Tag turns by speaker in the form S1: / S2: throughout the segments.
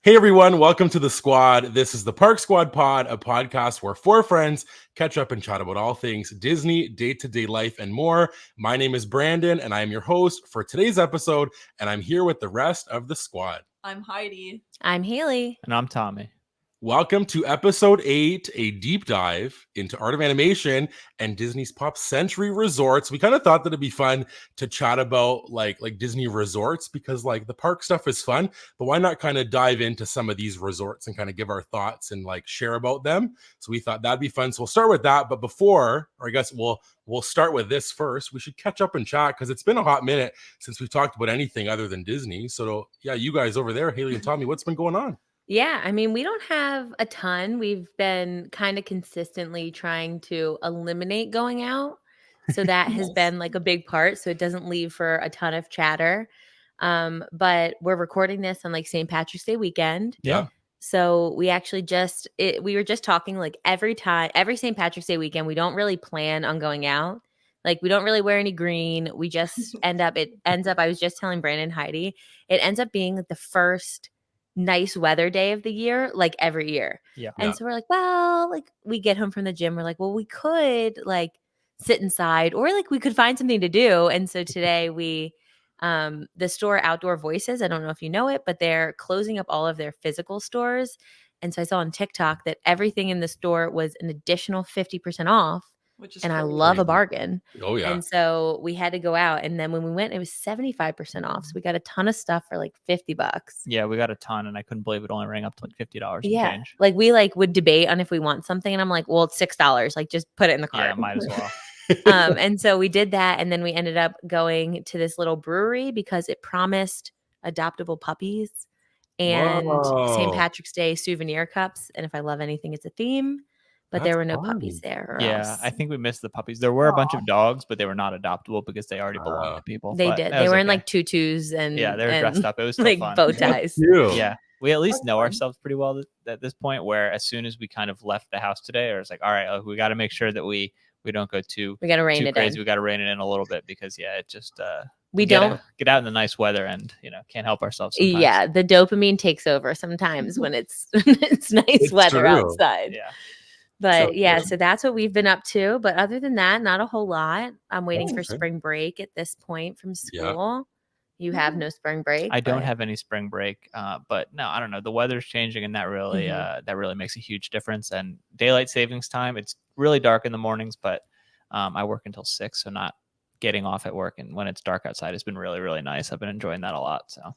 S1: Hey everyone, welcome to the squad. This is the Park Squad Pod, a podcast where four friends catch up and chat about all things Disney, day-to-day life, and more. My name is Brandon, and I am your host for today's episode, and I'm here with the rest of the squad.
S2: I'm Heidi.
S3: I'm Haley.
S4: And I'm Tommy.
S1: Welcome to episode 8, a deep dive into art of animation and Disney's Pop Century resorts. We kind of thought that it'd be fun to chat about like Disney resorts because like the park stuff is fun, but why not kind of dive into some of these resorts and kind of give our thoughts and like share about them? So we thought that'd be fun. So we'll start with that. But before, or I guess we'll start with this first. We should catch up and chat because it's been a hot minute since we've talked about anything other than Disney. So yeah, you guys over there, Haley and Tommy, what's been going on?
S3: Yeah, I mean, we don't have a ton. We've been kind of consistently trying to eliminate going out. So that has been like a big part. So it doesn't leave for a ton of chatter. But we're recording this on like St. Patrick's Day weekend.
S1: Yeah.
S3: So we actually we were just talking like every St. Patrick's Day weekend, we don't really plan on going out. Like we don't really wear any green. We just it ends up, I was just telling Brandon and Heidi, it ends up being like the first nice weather day of the year, like every year.
S4: Yeah.
S3: And so we're like, well, like we get home from the gym, we're like, well, we could like sit inside or like we could find something to do. And so today we the store Outdoor Voices, I don't know if you know it, but they're closing up all of their physical stores. And so I saw on TikTok that everything in the store was an additional 50% off.
S2: Which is
S3: and I
S2: crazy.
S3: love a bargain.
S1: Oh yeah.
S3: And so we had to go out. And then when we went, it was 75% off. So we got a ton of stuff for like $50.
S4: Yeah, we got a ton, and I couldn't believe it only rang up to like $50 and
S3: Yeah.
S4: change.
S3: Like we like would debate on if we want something. And I'm like, well, it's $6. Like just put it in the cart.
S4: Yeah, might as well.
S3: And so we did that. And then we ended up going to this little brewery because it promised adoptable puppies and
S1: Whoa.
S3: St. Patrick's Day souvenir cups. And if I love anything, it's a theme. But
S1: That's
S3: there were no
S1: fun.
S3: puppies there. Or
S4: Yeah,
S3: else.
S4: I think we missed the puppies. There were a bunch of dogs, but they were not adoptable because they already belonged to people.
S3: They
S4: but
S3: did.
S4: that
S3: They
S4: was
S3: were in
S4: okay.
S3: like tutus and
S4: Yeah, they were
S3: and,
S4: dressed up. It was still
S3: like
S4: fun.
S3: bow ties.
S1: Cute.
S4: Yeah, we at least know
S2: fun.
S4: ourselves pretty well at this point. Where as soon as we kind of left the house today, or it's like, all right, we got to make sure that we don't go too
S3: We got to rein it
S4: crazy.
S3: in.
S4: We got to rein it in a little bit because it just
S3: We
S4: get
S3: don't.
S4: get out in the nice weather and can't help ourselves. Sometimes.
S3: Yeah, the dopamine takes over sometimes when it's it's nice
S1: It's
S3: weather
S1: true.
S3: outside.
S4: Yeah.
S3: But
S1: So
S3: yeah,
S1: true.
S3: so that's what we've been up to. But other than that, not a whole lot. I'm waiting for
S1: okay.
S3: spring break at this point from
S1: Yeah.
S3: school. You have no spring break.
S4: I don't
S3: but-
S4: have any spring break, but no, I don't know. The weather's changing, and that really
S3: Mhm.
S4: that really makes a huge difference. And daylight savings time, it's really dark in the mornings, but I work until 6, so not getting off at work and when it's dark outside has been really, really nice. I've been enjoying that a lot. So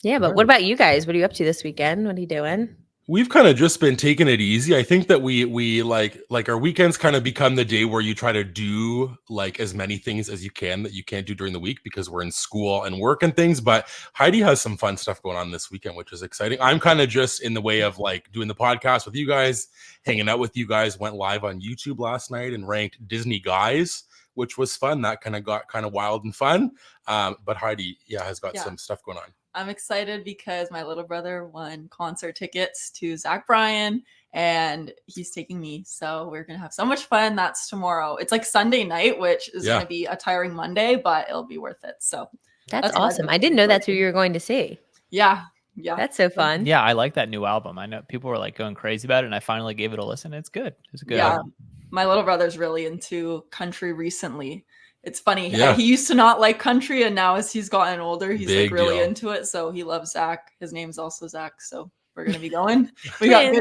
S3: Yeah, but
S1: Right.
S3: what about you guys? What are you up to this weekend? What are you doing?
S1: We've kind of just been taking it easy. I think that we like our weekends kind of become the day where you try to do like as many things as you can that you can't do during the week because we're in school and work and things. But Heidi has some fun stuff going on this weekend, which is exciting. I'm kind of just in the way of like doing the podcast with you guys, hanging out with you guys. Went live on YouTube last night and ranked Disney guys, which was fun. That kind of got kind of wild and fun. But Heidi, has got some stuff going on.
S2: I'm excited because my little brother won concert tickets to Zach Bryan and he's taking me. So we're going to have so much fun. That's tomorrow. It's like Sunday night, which is going to be a tiring Monday, but it'll be worth it. So
S3: That's
S2: That's what I've
S3: awesome.
S2: been
S3: I didn't
S2: looking
S3: know
S2: forward
S3: that's who
S2: to.
S3: you were going to see.
S2: yeah.
S3: That's so fun.
S4: yeah, I like that new album. I know people were like going crazy about it, and I finally gave it a listen. It's good. It's a good.
S2: Yeah.
S4: album.
S2: My little brother's really into country recently. It's funny.
S1: Yeah.
S2: He used to not like country, and now as he's gotten older, he's
S1: Big
S2: like really
S1: deal.
S2: into it. So he loves Zach. His name's also Zach. So we're gonna be going. We got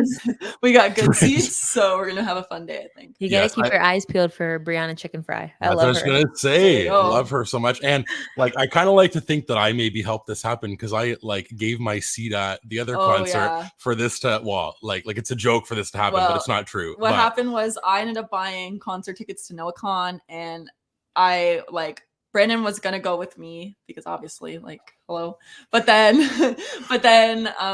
S2: good
S1: Twins.
S2: seats, so we're gonna have a fun day, I think.
S3: You gotta
S1: Yes,
S3: keep your eyes peeled for Brianna Chicken Fry. I
S1: That's what I
S3: love
S1: was
S3: her.
S1: gonna say.
S2: There
S1: I
S2: you go.
S1: love her so much, and like I kind of like to think that I maybe helped this happen because I like gave my seat at the other concert
S2: yeah.
S1: for this to like it's a joke for this to happen, but
S2: Well,
S1: it's not true.
S2: What
S1: But
S2: happened was I ended up buying concert tickets to NoahCon, and I Brandon was gonna go with me because obviously, hello. But then,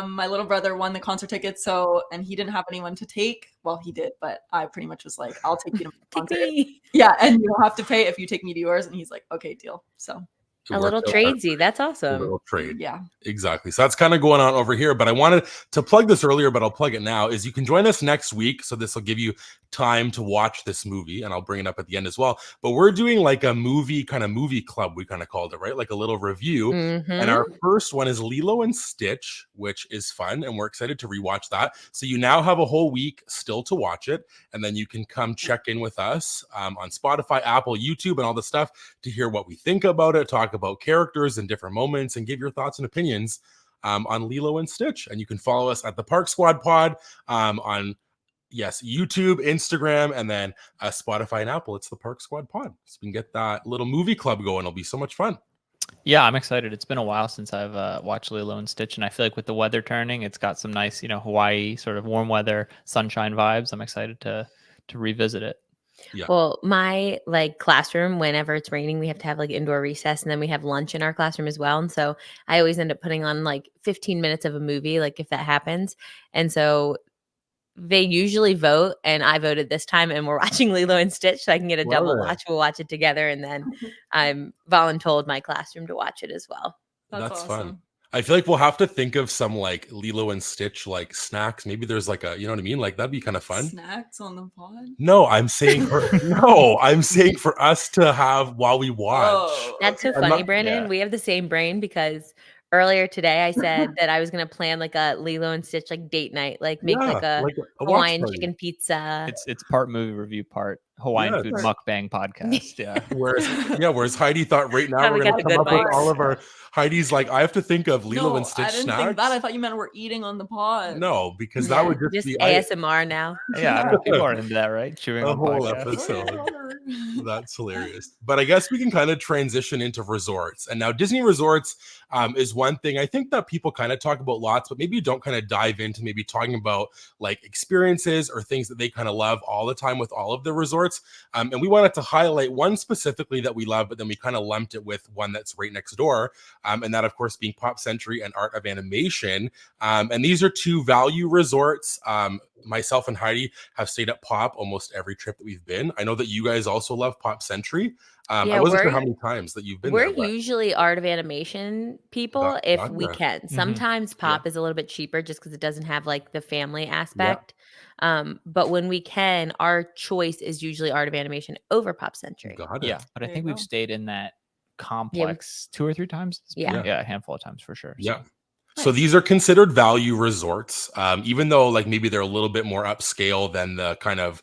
S2: my little brother won the concert tickets, and he didn't have anyone to take. Well, he did, but I pretty much was like, "I'll take you to my
S3: Take
S2: concert."
S3: me.
S2: Yeah, and you'll have to pay if you take me to yours. And he's like, "Okay, deal." So
S1: It
S3: A little
S1: worked out
S3: tradesy. That's
S1: a
S3: awesome.
S1: little trade.
S2: Yeah.
S1: Exactly. So that's kind of going on over here. But I wanted to plug this earlier, but I'll plug it now. Is you can join us next week. So this will give you time to watch this movie, and I'll bring it up at the end as well. But we're doing like a movie club, we kind of called it, right? Like a little review. And our first one is Lilo and Stitch, which is fun, and we're excited to rewatch that. So you now have a whole week still to watch it, and then you can come check in with us on Spotify, Apple, YouTube, and all the stuff to hear what we think about it, talk about characters and different moments, and give your thoughts and opinions on Lilo and Stitch. And you can follow us at the Park Squad Pod on YouTube, Instagram, and then Spotify and Apple. It's the Park Squad Pod. So we can get that little movie club going. It'll be so much fun.
S4: Yeah, I'm excited. It's been a while since I've watched Lilo and Stitch, and I feel like with the weather turning, it's got some nice, Hawaii sort of warm weather, sunshine vibes. I'm excited to revisit it.
S1: Yeah.
S3: Well, my classroom, whenever it's raining, we have to have indoor recess, and then we have lunch in our classroom as well. And so I always end up putting on 15 minutes of a movie, if that happens. And so they usually vote, and I voted this time, and we're watching Lilo and Stitch, so I can get a double watch. We'll watch it together, and then I'm voluntold my classroom to watch it as well.
S2: That's
S1: awesome.
S2: fun.
S1: I feel like we'll have to think of some Lilo and Stitch snacks. Maybe there's a, you know what I mean? That'd be kind of fun.
S2: Snacks on the pod?
S1: No, I'm saying for us to have while we watch.
S2: Oh,
S3: That's so
S2: okay.
S3: funny, Brandon. We have the same brain because earlier today I said that I was going to plan a Lilo and Stitch date night, make a Hawaiian chicken pizza.
S4: It's part movie review, part Hawaiian food mukbang podcast. Yeah.
S1: Whereas Heidi thought right now we're going to come up with all of our Heidi's I have to think of Lilo and Stitch
S2: I didn't
S1: snacks.
S2: think that. I thought you meant we're eating on the pod.
S1: No, because that would just be
S3: ASMR now.
S4: Yeah, I don't know. People are into that, right? Chewing
S1: a
S4: on
S1: whole
S4: podcast.
S1: episode. That's hilarious. But I guess we can kind of transition into resorts. And now Disney resorts is one thing I think that people kind of talk about lots, but maybe you don't kind of dive into maybe talking about experiences or things that they kind of love all the time with all of the resorts. And we wanted to highlight one specifically that we love, but then we kind of lumped it with one that's right next door. And that, of course, being Pop Century and Art of Animation. And these are two value resorts. Myself and Heidi have stayed at Pop almost every trip that we've been. I know that you guys also love Pop Century. I wasn't sure how many times that you've been there.
S3: We're usually Art of Animation people if we can. Sometimes Pop is a little bit cheaper just because it doesn't have the family aspect. But when we can, our choice is usually Art of Animation over Pop Century.
S4: Yeah, but I think we've stayed in that complex 2 or 3 times. A handful of times for sure.
S1: Yeah. So these are considered value resorts, even though maybe they're a little bit more upscale than the kind of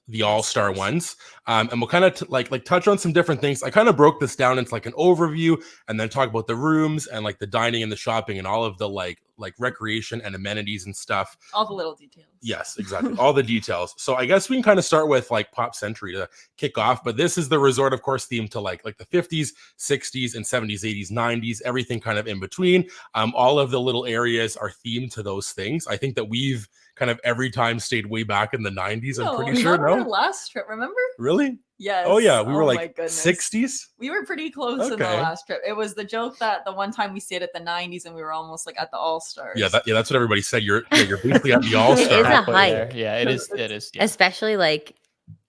S1: the all-star ones. And we'll kind of touch on some different things. I kind of broke this down into an overview and then talk about the rooms and the dining and the shopping and all of the recreation and amenities and stuff.
S2: All the little details.
S1: Yes, exactly. All the details. So I guess we can kind of start with Pop Century to kick off. But this is the resort, of course, themed to the 50s, 60s, and 70s, 80s, 90s, everything kind of in between. All of the little areas are themed to those things. I think that we've kind of every time stayed way back in the 90s. I'm pretty sure.
S2: No, our last trip, remember?
S1: Really?
S2: Yes.
S1: Oh yeah, we were 60s.
S2: We were pretty close in the last trip. It was the joke that the one time we stayed at the 90s and we were almost at the All Stars.
S1: Yeah, that's what everybody said. You're basically at the All Stars.
S3: It is a hike.
S4: Yeah, it is. It is. Yeah.
S3: Especially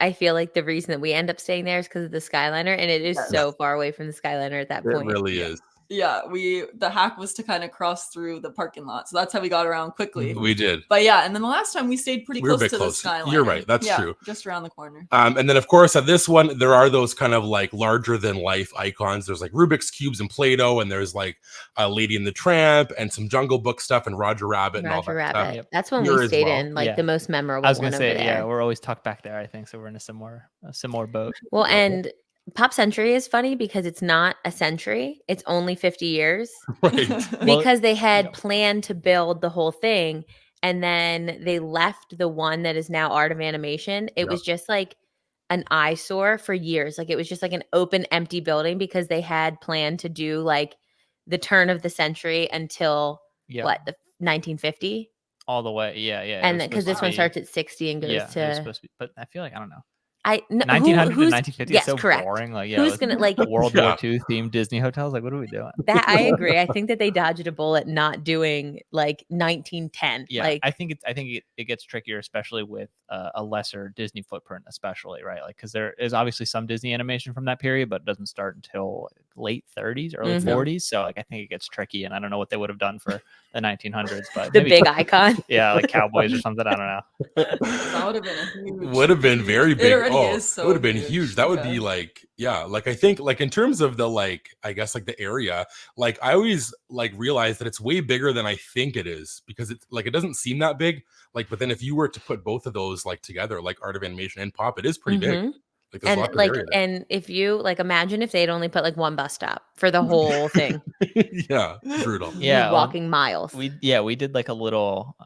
S3: I feel the reason that we end up staying there is because of the Skyliner, and it is so far away from the Skyliner at that point.
S1: It really is.
S2: Yeah, the hack was to kind of cross through the parking lot. So that's how we got around quickly.
S1: We did.
S2: But yeah, and then the last time we stayed pretty close to the Skyliner.
S1: You're right. That's true.
S2: Just around the corner.
S1: And then of course at this one, there are those kind of larger than life icons. There's Rubik's Cubes and Play-Doh, and there's a Lady and the Tramp and some Jungle Book stuff and Roger Rabbit and all that stuff.
S3: Yep. That's when we stayed in the most memorable.
S4: I was gonna say,
S3: there.
S4: we're always tucked back there, I think. So we're in a similar boat.
S3: Well, and Pop Century is funny because it's not a century. It's only 50 years.
S1: Right.
S3: Because they had planned to build the whole thing. And then they left the one that is now Art of Animation. It was just an eyesore for years. It was just an open, empty building because they had planned to do the turn of the century until the 1950?
S4: All the way. Yeah.
S3: And because this one starts at 60 and goes to...
S4: but I feel I don't know.
S3: No,
S4: 1900 to
S3: who's
S4: 1950
S3: yes,
S4: is so
S3: correct.
S4: boring. Like, yeah,
S3: Who's
S4: let's
S3: gonna
S4: do
S3: like
S4: World
S1: Yeah.
S4: War II themed Disney hotels? Like, what are we doing?
S3: that? I agree. I think that they dodged a bullet not doing like 1910.
S4: Yeah,
S3: Like
S4: I think it gets trickier, especially with a lesser Disney footprint, especially right, like because there is obviously some Disney animation from that period, but it doesn't start until late 30s, early
S3: Mhm.
S4: 40s. So like I think it gets tricky, and I don't know what they would have done for the 1900s, but
S3: the
S4: maybe
S3: big icon.
S4: yeah, like cowboys or something. I don't know.
S2: That would have been a huge.
S1: Would have been
S2: huge-
S1: very big.
S2: It already
S1: Oh,
S2: is so
S1: it would have been huge. That would be
S2: Yeah.
S1: like, yeah, like I think like in terms of the like, I guess like the area, like I always like realize that it's way bigger than I think it is because it's like it doesn't seem that big. Like, but then if you were to put both of those like together, like Art of Animation and Pop, it is pretty big.
S3: Mhm.
S1: Like there's
S3: And
S1: lots of
S3: like,
S1: area
S3: and if you like, imagine if they'd only put like one bus stop for the whole thing.
S1: there. Yeah, brutal.
S3: You'd
S4: Yeah,
S3: be
S4: well,
S3: walking miles.
S4: we did like a little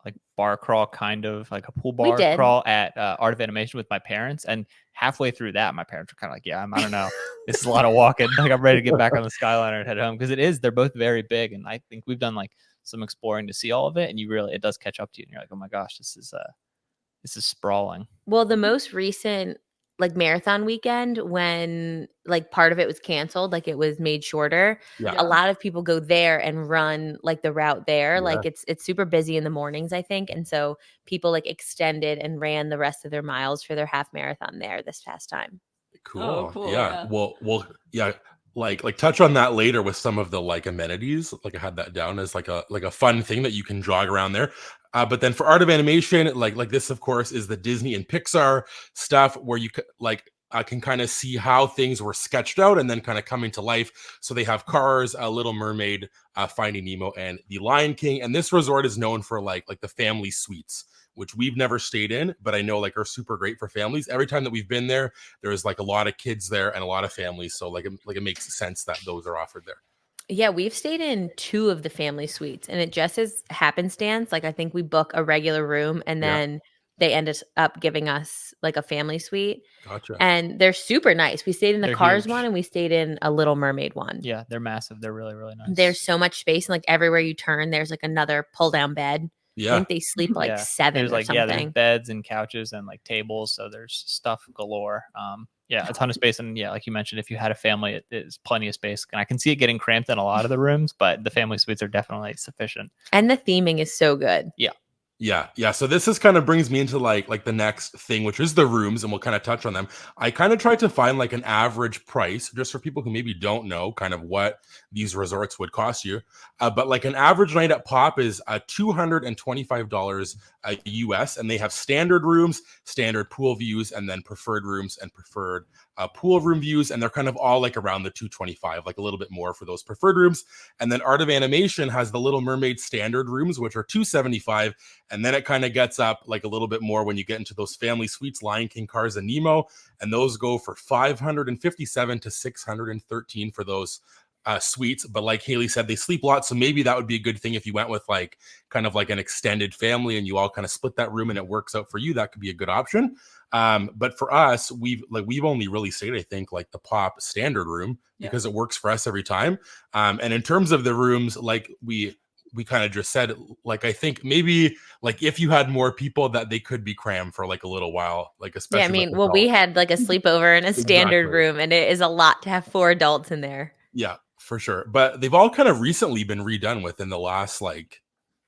S4: like bar crawl, kind of like a pool
S3: We
S4: bar
S3: did.
S4: crawl at Art of Animation with my parents, and halfway through that my parents were kind of like, yeah, I don't know, this is a lot of walking, like I'm ready to get back on the Skyliner and head home, because they're both very big, and I think we've done like some exploring to see all of it, and it does catch up to you, and you're like, oh my gosh, this is sprawling.
S3: Well, the most recent like marathon weekend when like part of it was canceled, like it was made shorter.
S1: Yeah.
S3: A lot of people go there and run like the route there.
S1: Yeah.
S3: Like it's super busy in the mornings, I think. And so people like extended and ran the rest of their miles for their half marathon there this past time.
S1: Cool.
S2: Cool,
S1: Yeah.
S2: yeah.
S1: Well, yeah. Like touch on that later with some of the like amenities. Like I had that down as like a fun thing that you can jog around there. But then for Art of Animation, like this, of course, is the Disney and Pixar stuff where you like I can kind of see how things were sketched out and then kind of coming to life. So they have Cars, Little Mermaid, Finding Nemo, and The Lion King. And this resort is known for like the family suites, which we've never stayed in, but I know like are super great for families. Every time that we've been there, there's like a lot of kids there and a lot of families. So like it makes sense that those are offered there.
S3: Yeah, we've stayed in 2 of the family suites and it just is happenstance. Like I think we book a regular room and
S1: Yeah.
S3: then they ended up giving us like a family suite.
S1: Gotcha.
S3: And they're super nice. We stayed in the
S4: They're
S3: Cars
S4: huge.
S3: one and we stayed in a Little Mermaid one.
S4: Yeah, they're massive. They're really, really nice.
S3: There's so much space and like everywhere you turn, there's like another pull down bed. I
S1: Yeah.
S3: think they sleep like
S4: Yeah.
S3: 7
S4: There's
S3: or
S4: like
S3: something.
S4: there's beds and couches and like tables, so there's stuff galore. Yeah, a ton of space, and yeah, like you mentioned, if you had a family, it is plenty of space. And I can see it getting cramped in a lot of the rooms, but the family suites are definitely sufficient.
S3: And the theming is so good.
S1: Yeah. So this is kind of brings me into like the next thing, which is the rooms, and we'll kind of touch on them. I kind of tried to find like an average price just for people who maybe don't know kind of what these resorts would cost you. But like an average night at Pop is $225 US, and they have standard rooms, standard pool views, and then preferred rooms and preferred pool room views, and they're kind of all like around the 225, like a little bit more for those preferred rooms. And then Art of Animation has the Little Mermaid standard rooms, which are 275, and then it kind of gets up like a little bit more when you get into those family suites, Lion King, Cars, and Nemo, and those go for 557 to 613 for those suites. But like Haley said, they sleep a lot, so maybe that would be a good thing if you went with like kind of like an extended family and you all kind of split that room and it works out for you. That could be a good option. But for us, we've only really stayed, I think, like the Pop standard room because it works for us every time. And in terms of the rooms, like we kind of just said, like I think maybe like if you had more people that they could be crammed for like a little while, like especially.
S3: Yeah, I mean,
S1: with
S3: well, we
S1: adults.
S3: had like a sleepover in a standard
S1: Exactly.
S3: room, and it is a lot to have 4 adults in there.
S1: Yeah, for sure. But they've all kind of recently been redone within the last like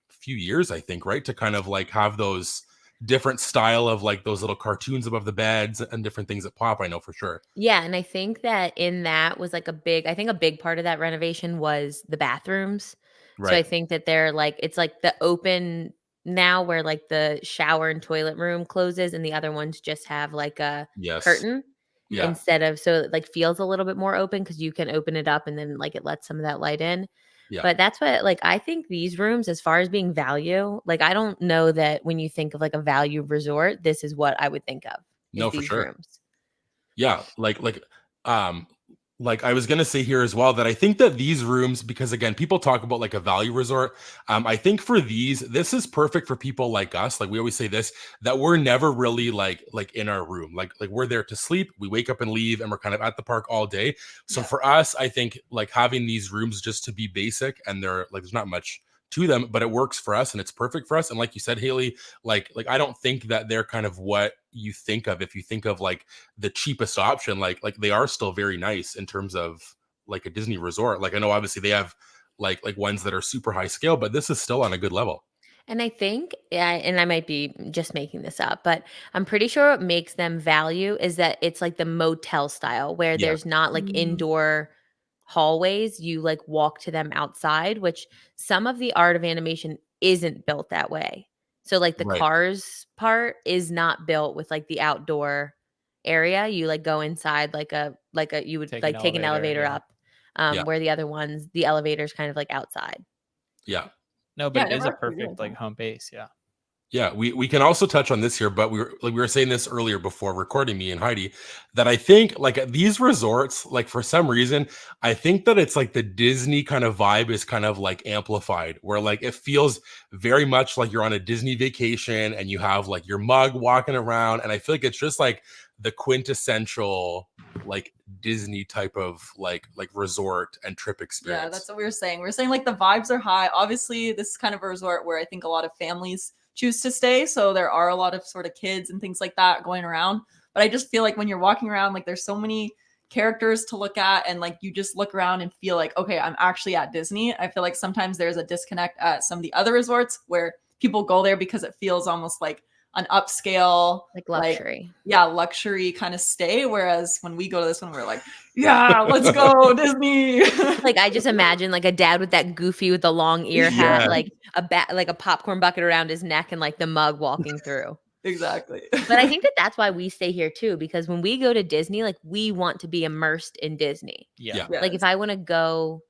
S1: few years, I think, right? To kind of like have those different style of like those little cartoons above the beds and different things that Pop, I know for sure.
S3: Yeah, and I think that in that was like a big part of that renovation was the bathrooms. So I
S1: Right.
S3: think that they're like it's like the open now where like the shower and toilet room closes and the other ones just have like a
S1: Yes.
S3: curtain
S1: Yeah.
S3: instead of so it like feels a little bit more open because you can open it up and then like it lets some of that light in.
S1: Yeah.
S3: But that's what like I think these rooms as far as being value, like I don't know that when you think of like a value resort, this is what I would think of. Is
S1: No, for
S3: these
S1: sure.
S3: rooms.
S1: Yeah, like I was gonna say here as well that I think that these rooms, because again, people talk about like a value resort. I think for this is perfect for people like us. Like we always say this, that we're never really like in our room. Like we're there to sleep. We wake up and leave, and we're kind of at the park all day. So for us, I think like having these rooms just to be basic, and they're like there's not much to them, but it works for us and it's perfect for us. And like you said, Haley, like I don't think that they're kind of what you think of if you think of like the cheapest option. Like they are still very nice in terms of like a Disney resort. Like I know obviously they have like ones that are super high scale, but this is still on a good level.
S3: And I think, and I might be just making this up, but I'm pretty sure what makes them value is that it's like the motel style where
S1: Yeah.
S3: there's not like indoor hallways. You like walk to them outside, which some of the art of animation isn't built that way. So like the
S1: Right.
S3: Cars part is not built with like the outdoor area. You like go inside like you would
S4: Take
S3: like
S4: an
S3: take an
S4: elevator,
S3: elevator
S4: yeah.
S3: up.
S1: Yeah.
S3: Where the other ones, the elevator's kind of like outside.
S1: Yeah.
S4: No, but
S2: Yeah,
S4: it
S2: I
S4: is
S2: never
S4: a
S2: actually
S4: perfect
S2: realized
S4: like
S2: that.
S4: home base. Yeah.
S1: Yeah, we can also touch on this here, but we were saying this earlier before recording, me and Heidi, that I think like these resorts, like for some reason, I think that it's like the Disney kind of vibe is kind of like amplified, where like it feels very much like you're on a Disney vacation and you have like your mug walking around, and I feel like it's just like the quintessential like Disney type of like resort and trip experience.
S2: Yeah, that's what we were saying. We were saying like the vibes are high. Obviously, this is kind of a resort where I think a lot of families choose to stay. So there are a lot of sort of kids and things like that going around. But I just feel like when you're walking around, like there's so many characters to look at, and like you just look around and feel like, okay, I'm actually at Disney. I feel like sometimes there's a disconnect at some of the other resorts where people go there because it feels almost like an upscale,
S3: Like luxury.
S2: luxury kind of stay. Whereas when we go to this one, we're like, yeah, let's go Disney.
S3: Like I just imagine like a dad with that goofy with the long ear hat,
S1: Yeah.
S3: like like a popcorn bucket around his neck and like the mug walking through.
S2: Exactly.
S3: But I think that that's why we stay here too, because when we go to Disney, like we want to be immersed in Disney.
S4: Yeah.
S1: Yeah.
S3: Like if I want to go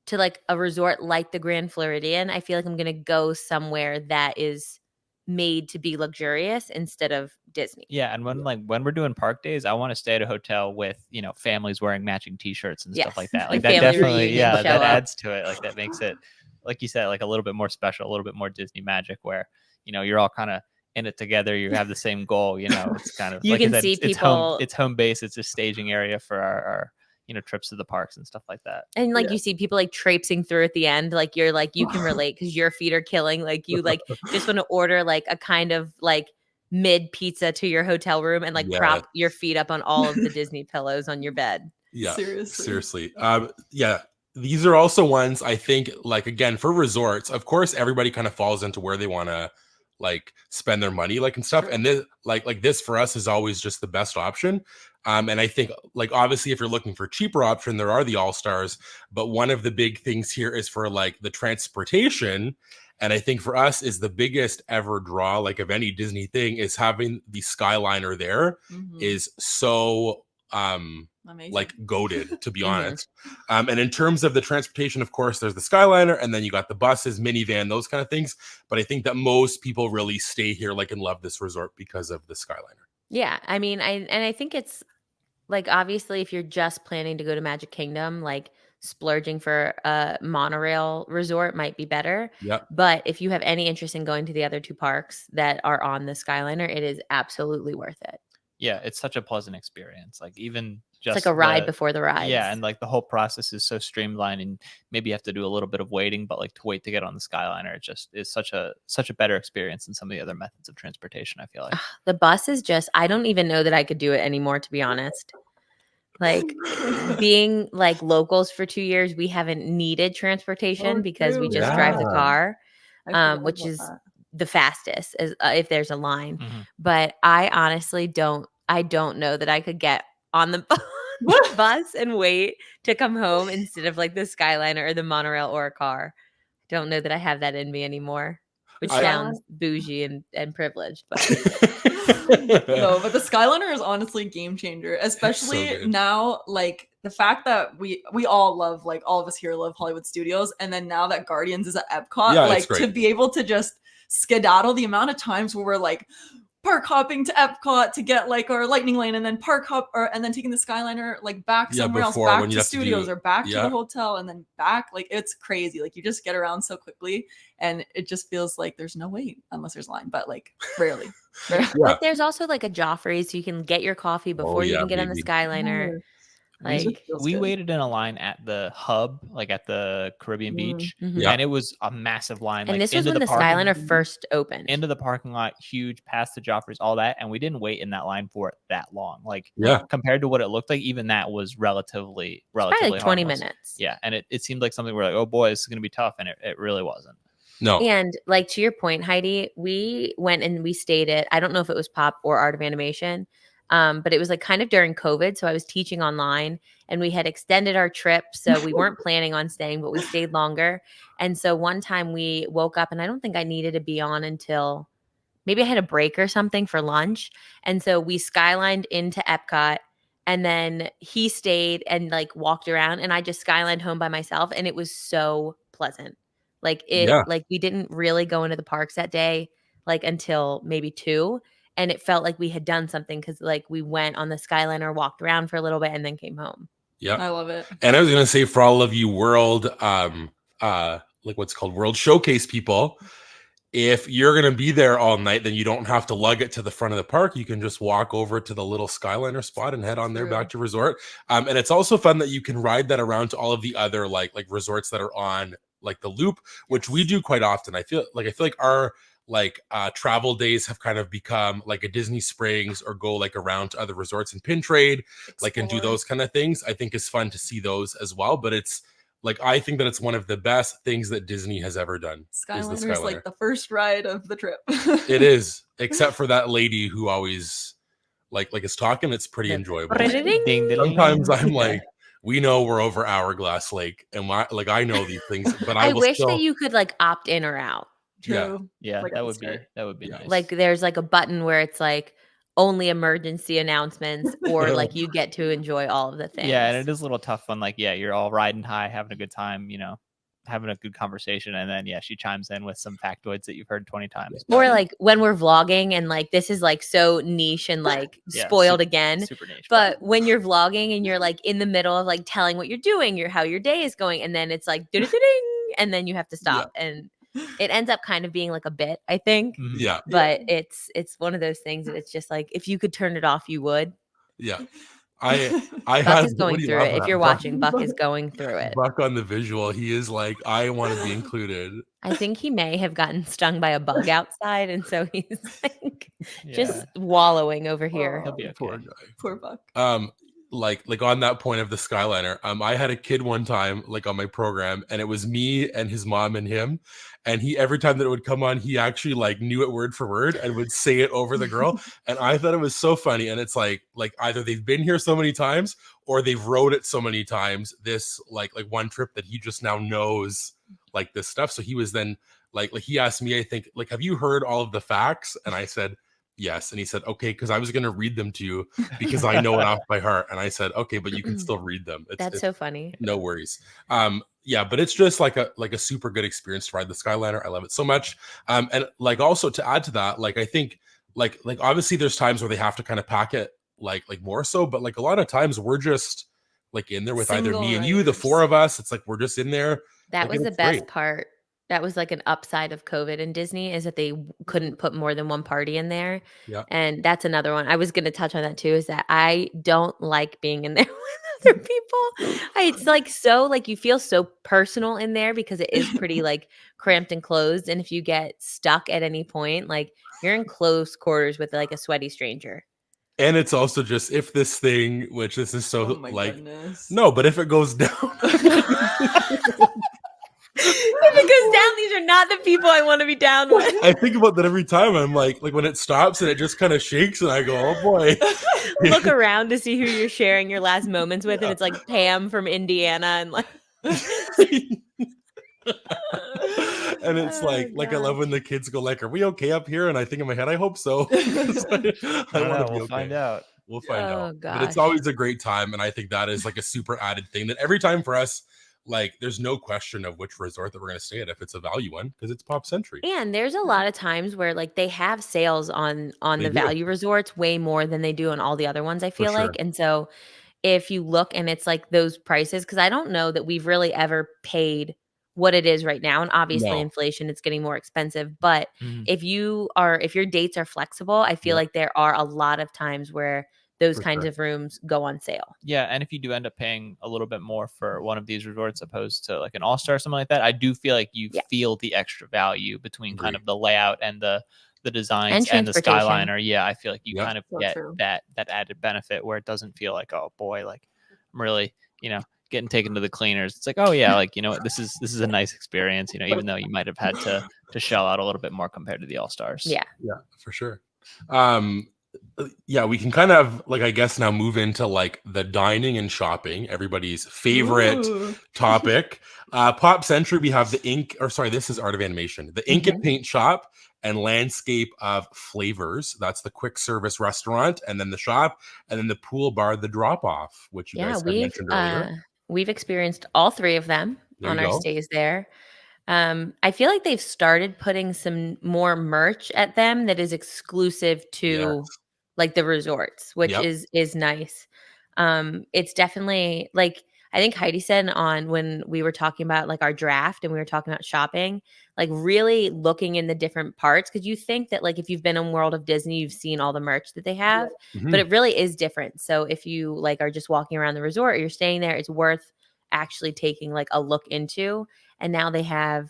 S3: to like a resort like the Grand Floridian, I feel like I'm going to go somewhere that is made to be luxurious instead of Disney.
S4: Yeah, and when we're doing park days, I want to stay at a hotel with families wearing matching T-shirts and stuff like
S3: Yes.
S4: that. Like
S3: The
S4: that
S3: family
S4: definitely,
S3: reunion
S4: yeah,
S3: show
S4: that
S3: up.
S4: adds to it. Like that makes it, like you said, like a little bit more special, a little bit more Disney magic, where you're all kind of in it together. You have the same goal. It's kind of
S3: You
S4: like I
S3: can
S4: said,
S3: see
S4: it's home.
S3: people-
S4: It's home base. It's a staging area for our trips to the parks and stuff like that.
S3: And like
S2: Yeah.
S3: you see people like traipsing through at the end, like you're like you can relate because your feet are killing. Like you like just want to order like a kind of like mid pizza to your hotel room and like prop your feet up on all of the Disney pillows on your bed.
S1: Yeah,
S2: Seriously.
S1: Yeah, these are also ones I think like again for resorts. Of course, everybody kind of falls into where they want to like spend their money, like and stuff.
S2: Sure.
S1: And this like this for us is always just the best option. And I think like obviously if you're looking for a cheaper option, there are the All Stars. But one of the big things here is for like the transportation. And I think for us is the biggest ever draw, like of any Disney thing, is having the Skyliner there is so
S2: amazing.
S1: like goated, to be honest. And in terms of the transportation, of course, there's the Skyliner, and then you got the buses, minivan, those kind of things. But I think that most people really stay here, like, and love this resort because of the Skyliner.
S3: Yeah, I mean, I think it's like obviously if you're just planning to go to Magic Kingdom, like splurging for a monorail resort might be better.
S1: Yep.
S3: But if you have any interest in going to the other two parks that are on the Skyliner, it is absolutely worth it.
S4: Yeah, it's such a pleasant experience. Like even just
S3: It's like a ride before the ride.
S4: Yeah, and like the whole process is so streamlined, and maybe you have to do a little bit of waiting, but like to wait to get on the Skyliner, it just is such a better experience than some of the other methods of transportation, I feel like.
S3: The bus is just, I don't even know that I could do it anymore, to be honest. Like being like locals for 2 years, we haven't needed transportation because we just drive the car, which is the fastest as, if there's a line. But I honestly don't know that I could get on the bus and wait to come home instead of like the Skyliner or the monorail or a car. I don't know that I have that in me anymore, which sounds bougie and privileged, but
S2: no, but the Skyliner is honestly a game changer, especially now. Like the fact that we all love, like all of us here love Hollywood Studios, and then now that Guardians is at Epcot, like to be able to just skedaddle, the amount of times where we're like park hopping to Epcot to get like our lightning lane, and then and then taking the Skyliner like back somewhere else, back to studios or back to the hotel, and then back. Like it's crazy. Like you just get around so quickly, and it just feels like there's no wait unless there's a line, but like rarely.
S3: But there's also like a Joffrey's, so you can get your coffee before you can get on the Skyliner. Like,
S2: Feels
S4: we
S2: good.
S4: waited in a line at the hub, like at the Caribbean beach,
S3: mhm.
S1: Yeah.
S4: and it was a massive line.
S3: And
S4: like
S3: this was
S4: into
S3: when the
S4: parking-
S3: Skyliner first opened.
S4: into the parking lot, huge, past the Joffreys, all that, and we didn't wait in that line for it that long. Like
S1: Yeah.
S4: compared to what it looked like, even that was relatively
S3: Probably like 20
S4: harmless.
S3: minutes.
S4: Yeah, and it seemed like something we're like, oh boy, this is gonna be tough, and it really wasn't.
S1: No.
S3: And like to your point, Heidi, we went and we stayed at, I don't know if it was Pop or Art of Animation, but it was like kind of during COVID. So I was teaching online and we had extended our trip. So we weren't planning on staying, but we stayed longer. And so one time we woke up and I don't think I needed to be on until maybe I had a break or something for lunch. And so we skylined into Epcot. And then he stayed and like walked around and I just skylined home by myself. And it was so pleasant. Like
S1: Yeah.
S3: like we didn't really go into the parks that day, like until maybe 2. And it felt like we had done something because like we went on the Skyliner, walked around for a little bit, and then came home.
S1: Yeah.
S2: I love it.
S1: And I was gonna say for all of you world like what's called World Showcase people, if you're gonna be there all night, then you don't have to lug it to the front of the park. You can just walk over to the little Skyliner spot and head on there
S2: True.
S1: back to resort. And it's also fun that you can ride that around to all of the other like resorts that are on like the loop, which we do quite often. I feel like our travel days have kind of become like a Disney Springs or go like around to other resorts and pin trade, like and do
S2: Explore.
S1: those kind of things. I think is fun to see those as well. But it's like I think that it's one of the best things that Disney has ever done.
S2: Skyliner is
S1: Skyliner.
S2: like the first ride of the trip.
S1: It is, except for that lady who always like is talking. It's pretty
S3: The
S1: enjoyable.
S3: Ding, ding,
S4: Ding, ding,
S1: Sometimes
S4: ding.
S1: I'm like, we know we're over Hourglass Lake, and I know these things, but I
S3: I
S1: will
S3: wish
S1: still,
S3: that you could like opt in or out.
S1: Yeah.
S2: True.
S4: Yeah,
S2: Like at
S4: that
S2: the
S4: would be
S2: start.
S4: nice.
S3: Like there's like a button where it's like only emergency announcements or like you get to enjoy all of the things.
S4: yeah, and it is a little tough when like you're all riding high, having a good time, having a good conversation, and then she chimes in with some factoids that you've heard 20 times.
S3: Or like when we're vlogging and like this is like so niche and like
S4: Yeah,
S3: spoiled
S4: super-
S3: again.
S4: super niche.
S3: But when you're vlogging and you're like in the middle of like telling what you're doing, how your day is going, and then it's like ding, and then you have to stop, and it ends up kind of being like a bit, I think.
S4: Mhm.
S1: yeah,
S3: But it's one of those things that it's just like if you could turn it off, you would.
S1: yeah. I
S3: Buck
S1: had
S3: is going
S1: what do you
S3: through
S1: laugh
S3: it. If
S1: at?
S3: you're
S1: Buck-
S3: watching, Buck is going through it.
S1: Buck on the visual, he is like, I want to be included.
S3: I think he may have gotten stung by a bug outside, and so he's like
S4: Yeah.
S3: just wallowing over here.
S4: He'll be
S1: Poor
S4: okay.
S1: guy.
S2: Poor Buck.
S1: Like on that point of the Skyliner, I had a kid one time like on my program, and it was me and his mom and him, and he every time that it would come on, he actually like knew it word for word and would say it over the girl, and I thought it was so funny. And it's like either they've been here so many times or they've rode it so many times. This like one trip that he just now knows like this stuff. So he was then like he asked me, I think, like, have you heard all of the facts? And I said yes, and he said okay, because I was going to read them to you because I know it off by heart. And I said okay, but you can still read them.
S3: That's so funny.
S1: No worries. Yeah, but it's just like a super good experience to ride the Skyliner. I love it so much. And like also to add to that, like I think like obviously there's times where they have to kind of pack it like more so, but like a lot of times we're just like in there with either
S2: Single
S1: me and you, the
S2: riders.
S1: 4 of us. It's like we're just in there.
S3: That
S1: Like,
S3: was
S1: it
S3: the
S1: was
S3: best
S1: great.
S3: part. That was like an upside of COVID in Disney is that they couldn't put more than one party in there.
S1: Yeah.
S3: And that's another one. I was going to touch on that too, is that I don't like being in there with other people. It's like so like you feel so personal in there because it is pretty like cramped and closed. And if you get stuck at any point, like you're in close quarters with like a sweaty stranger.
S1: And it's also just if this thing, which this is so
S2: Oh my
S1: like
S2: goodness.
S1: no, but if it goes down.
S3: If it goes down, these are not the people I want to be down with.
S1: I think about that every time. I'm like when it stops and it just kind of shakes, and I go, "Oh boy!"
S3: Look around to see who you're sharing your last moments with, and it's like Pam from Indiana, and like
S1: And it's
S3: Oh,
S1: like I love
S3: gosh.
S1: when the kids go like, "Are we okay up here?" And I think in my head, I hope so. I
S4: I
S1: want to be
S4: we'll
S1: okay.
S4: find out.
S1: We'll find
S3: Oh,
S1: out. But it's
S3: gosh.
S1: always a great time, and I think that is like a super added thing that every time for us, like, there's no question of which resort that we're going to stay at if it's a value one because it's Pop Century.
S3: And there's a lot of times where like they have sales on
S1: They
S3: the
S1: do.
S3: value resorts way more than they do on all the other ones, I feel
S1: sure.
S3: like. And so if you look and it's like those prices, because I don't know that we've really ever paid what it is right now. And obviously
S1: No.
S3: inflation, it's getting more expensive. But
S4: Mhm.
S3: if your dates are flexible, I feel
S1: Yeah.
S3: like there are a lot of times where those
S1: For
S3: kinds
S1: sure.
S3: of rooms go on sale.
S4: Yeah, and if you do end up paying a little bit more for one of these resorts opposed to like an All-Star or something like that, I do feel like you
S3: Yeah.
S4: feel the extra value between kind
S1: Agree.
S4: of the layout and the designs
S3: And
S4: and the
S3: transportation.
S4: Skyliner. Yeah, I feel like you
S1: Yep.
S4: kind of
S2: So
S4: get
S2: true.
S4: that added benefit where it doesn't feel like, oh boy, like I'm really, getting taken to the cleaners. It's like, oh yeah, like what, this is a nice experience, even though you might have had to shell out a little bit more compared to the All-Stars.
S3: Yeah.
S1: Yeah, for sure. Yeah, we can kind of like I guess now move into like the dining and shopping, everybody's favorite
S2: Ooh.
S1: topic. Pop Century, we have the ink, or sorry, this is Art of Animation, the ink and paint shop and landscape of flavors. That's the quick service restaurant, and then the shop, and then the pool bar, the drop off, which you
S3: Yeah,
S1: guys had mentioned earlier.
S3: we've experienced all three of them
S1: There
S3: on
S1: you
S3: our
S1: go.
S3: stays there. I feel like they've started putting some more merch at them that is exclusive to
S1: Yes.
S3: like the resorts, which
S1: Yep.
S3: is nice. It's definitely like I think Heidi said on when we were talking about like our draft and we were talking about shopping, like really looking in the different parts because you think that like if you've been in World of Disney, you've seen all the merch that they have,
S1: Mhm.
S3: but it really is different. So if you like are just walking around the resort or you're staying there, it's worth actually taking like a look into. And now they have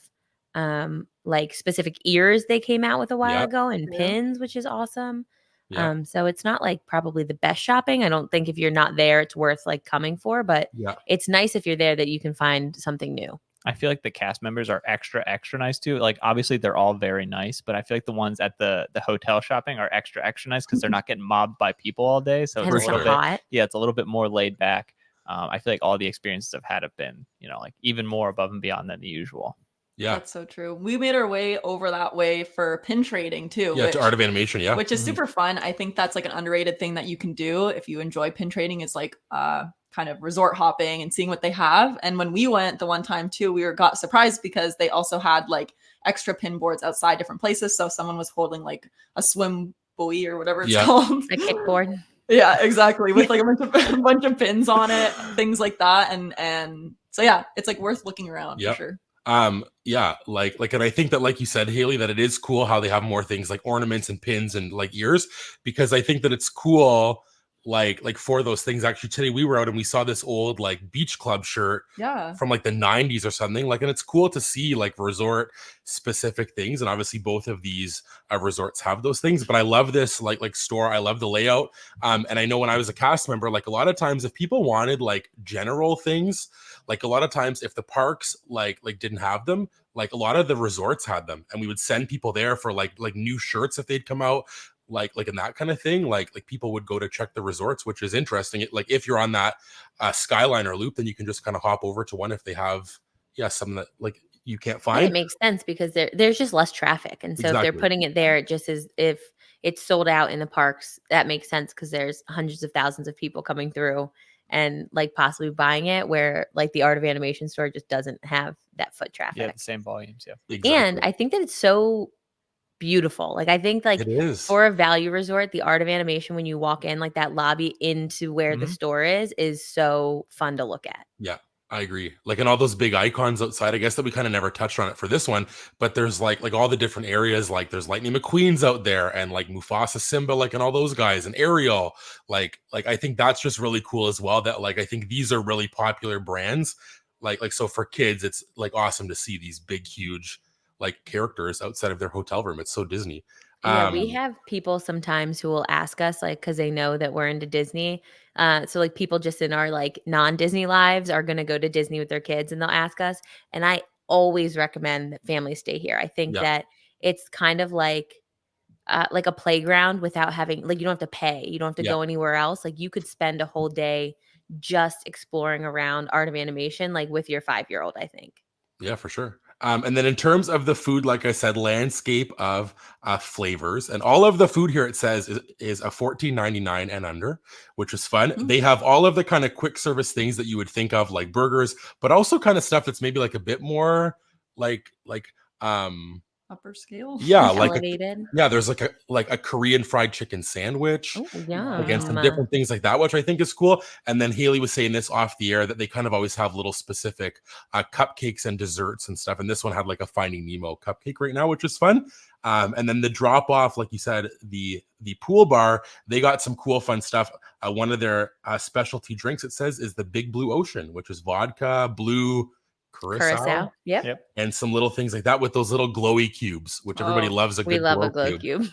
S3: like specific ears they came out with a while
S1: Yep.
S3: ago and
S2: Yeah.
S3: pins, which is awesome.
S1: Yep.
S3: So it's not like probably the best shopping. I don't think if you're not there, it's worth like coming for, but
S1: Yeah.
S3: it's nice if you're there that you can find something new.
S4: I feel like the cast members are extra nice too. Like obviously they're all very nice, but I feel like the ones at the hotel shopping are extra nice because they're not getting mobbed by people all day. So
S3: And
S4: it's
S3: it's
S4: a little
S3: not
S4: bit,
S3: hot.
S4: yeah, it's a little bit more laid back. I feel like all the experiences I've had have been, like even more above and beyond than the usual.
S1: Yeah.
S2: That's so true. We made our way over that way for pin trading too,
S1: Yeah, to Art of Animation, yeah.
S2: which is
S4: Mhm.
S2: super fun. I think that's like an underrated thing that you can do if you enjoy pin trading is like kind of resort hopping and seeing what they have. And when we went the one time too, we got surprised because they also had like extra pin boards outside different places. So someone was holding like a swim buoy or whatever it's
S1: Yeah.
S2: called.
S3: A kickboard.
S2: Yeah, exactly. With like a bunch of pins on it, things like that. And so yeah, it's like worth looking around
S1: Yep.
S2: for sure.
S1: Yeah, like and I think that like you said, Haley, that it is cool how they have more things like ornaments and pins and like ears, because I think that it's cool like for those things. Actually today we were out and we saw this old like beach club shirt
S2: Yeah.
S1: from like the 90s or something, like, and it's cool to see like resort specific things, and obviously both of these resorts have those things. But I love this like store. I love the layout. And I know when I was a cast member, like a lot of times if people wanted like general things, like a lot of times if the parks like didn't have them, like a lot of the resorts had them, and we would send people there for like new shirts if they'd come out, like in that kind of thing. Like people would go to check the resorts, which is interesting. Like if you're on that Skyliner loop, then you can just kind of hop over to one if they have something that like you can't
S3: Yeah,
S1: find.
S3: it makes sense because there's just less traffic. And so if they're
S1: Exactly.
S3: putting it there, it just is if it's sold out in the parks, that makes sense because there's hundreds of thousands of people coming through and like possibly buying it, where like the Art of Animation store just doesn't have that foot traffic.
S4: Yeah, the same volumes. Yeah.
S1: Exactly.
S3: And I think that it's so beautiful. Like I think like
S1: it is.
S3: for a value resort, the Art of Animation, when you walk in, like that lobby into where the
S4: Mhm.
S3: store is so fun to look at.
S1: Yeah, I agree. Like, and all those big icons outside, I guess that we kind of never touched on it for this one, but there's like all the different areas, like there's Lightning McQueen's out there and like Mufasa, Simba, like, and all those guys, and Ariel, like I think that's just really cool as well, that like I think these are really popular brands. Like so for kids, it's like awesome to see these big, huge like characters outside of their hotel room. It's so Disney.
S3: Yeah, we have people sometimes who will ask us, like, because they know that we're into Disney. So, like, people just in our like non-Disney lives are going to go to Disney with their kids, and they'll ask us. And I always recommend that families stay here. I think
S1: Yeah.
S3: that it's kind of like a playground without having like you don't have to pay, you don't have to
S1: Yeah.
S3: go anywhere else. Like, you could spend a whole day just exploring around Art of Animation, like with your 5-year-old. I think.
S1: Yeah, for sure. And then in terms of the food, like I said, landscape of flavors, and all of the food here, it says is a $14.99 and under, which is fun.
S2: Mhm.
S1: They have all of the kind of quick service things that you would think of, like burgers, but also kind of stuff that's maybe like a bit more like
S2: upper scale.
S1: Yeah, like
S3: Elevated.
S1: there's like a Korean fried chicken sandwich.
S3: Oh,
S1: Again, some
S3: yum.
S1: different things like that, which I think is cool. And then Haley was saying this off the air that they kind of always have little specific cupcakes and desserts and stuff. And this one had like a Finding Nemo cupcake right now, which is fun. And then the drop off, like you said, the pool bar, they got some cool fun stuff. One of their specialty drinks, it says, is the Big Blue Ocean, which is vodka, blue, curacao,
S3: Yep.
S1: and some little things like that with those little glowy cubes, which everybody loves.
S3: We love a glow cube.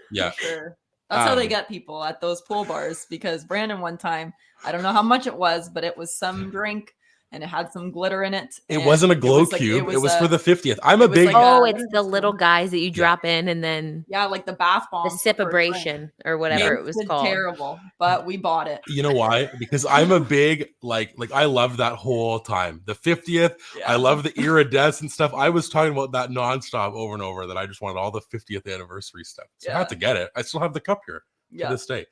S1: Yeah.
S2: For sure. That's how they get people at those pool bars, because Brandon one time, I don't know how much it was, but it was some drink and it had some glitter in it.
S1: It wasn't a glow cube. It was for the 50th. I'm a big.
S3: It's the little guys that you drop in and then
S2: like the bath bomb,
S3: the sip-abration or whatever it was called.
S2: Terrible, but we bought it.
S1: You know why? Because I'm a big like I love that whole time. The 50th.
S2: Yeah.
S1: I love the iridescent stuff. I was talking about that nonstop over and over. That I just wanted all the 50th anniversary stuff. So I had to get it. I still have the cup here to this day.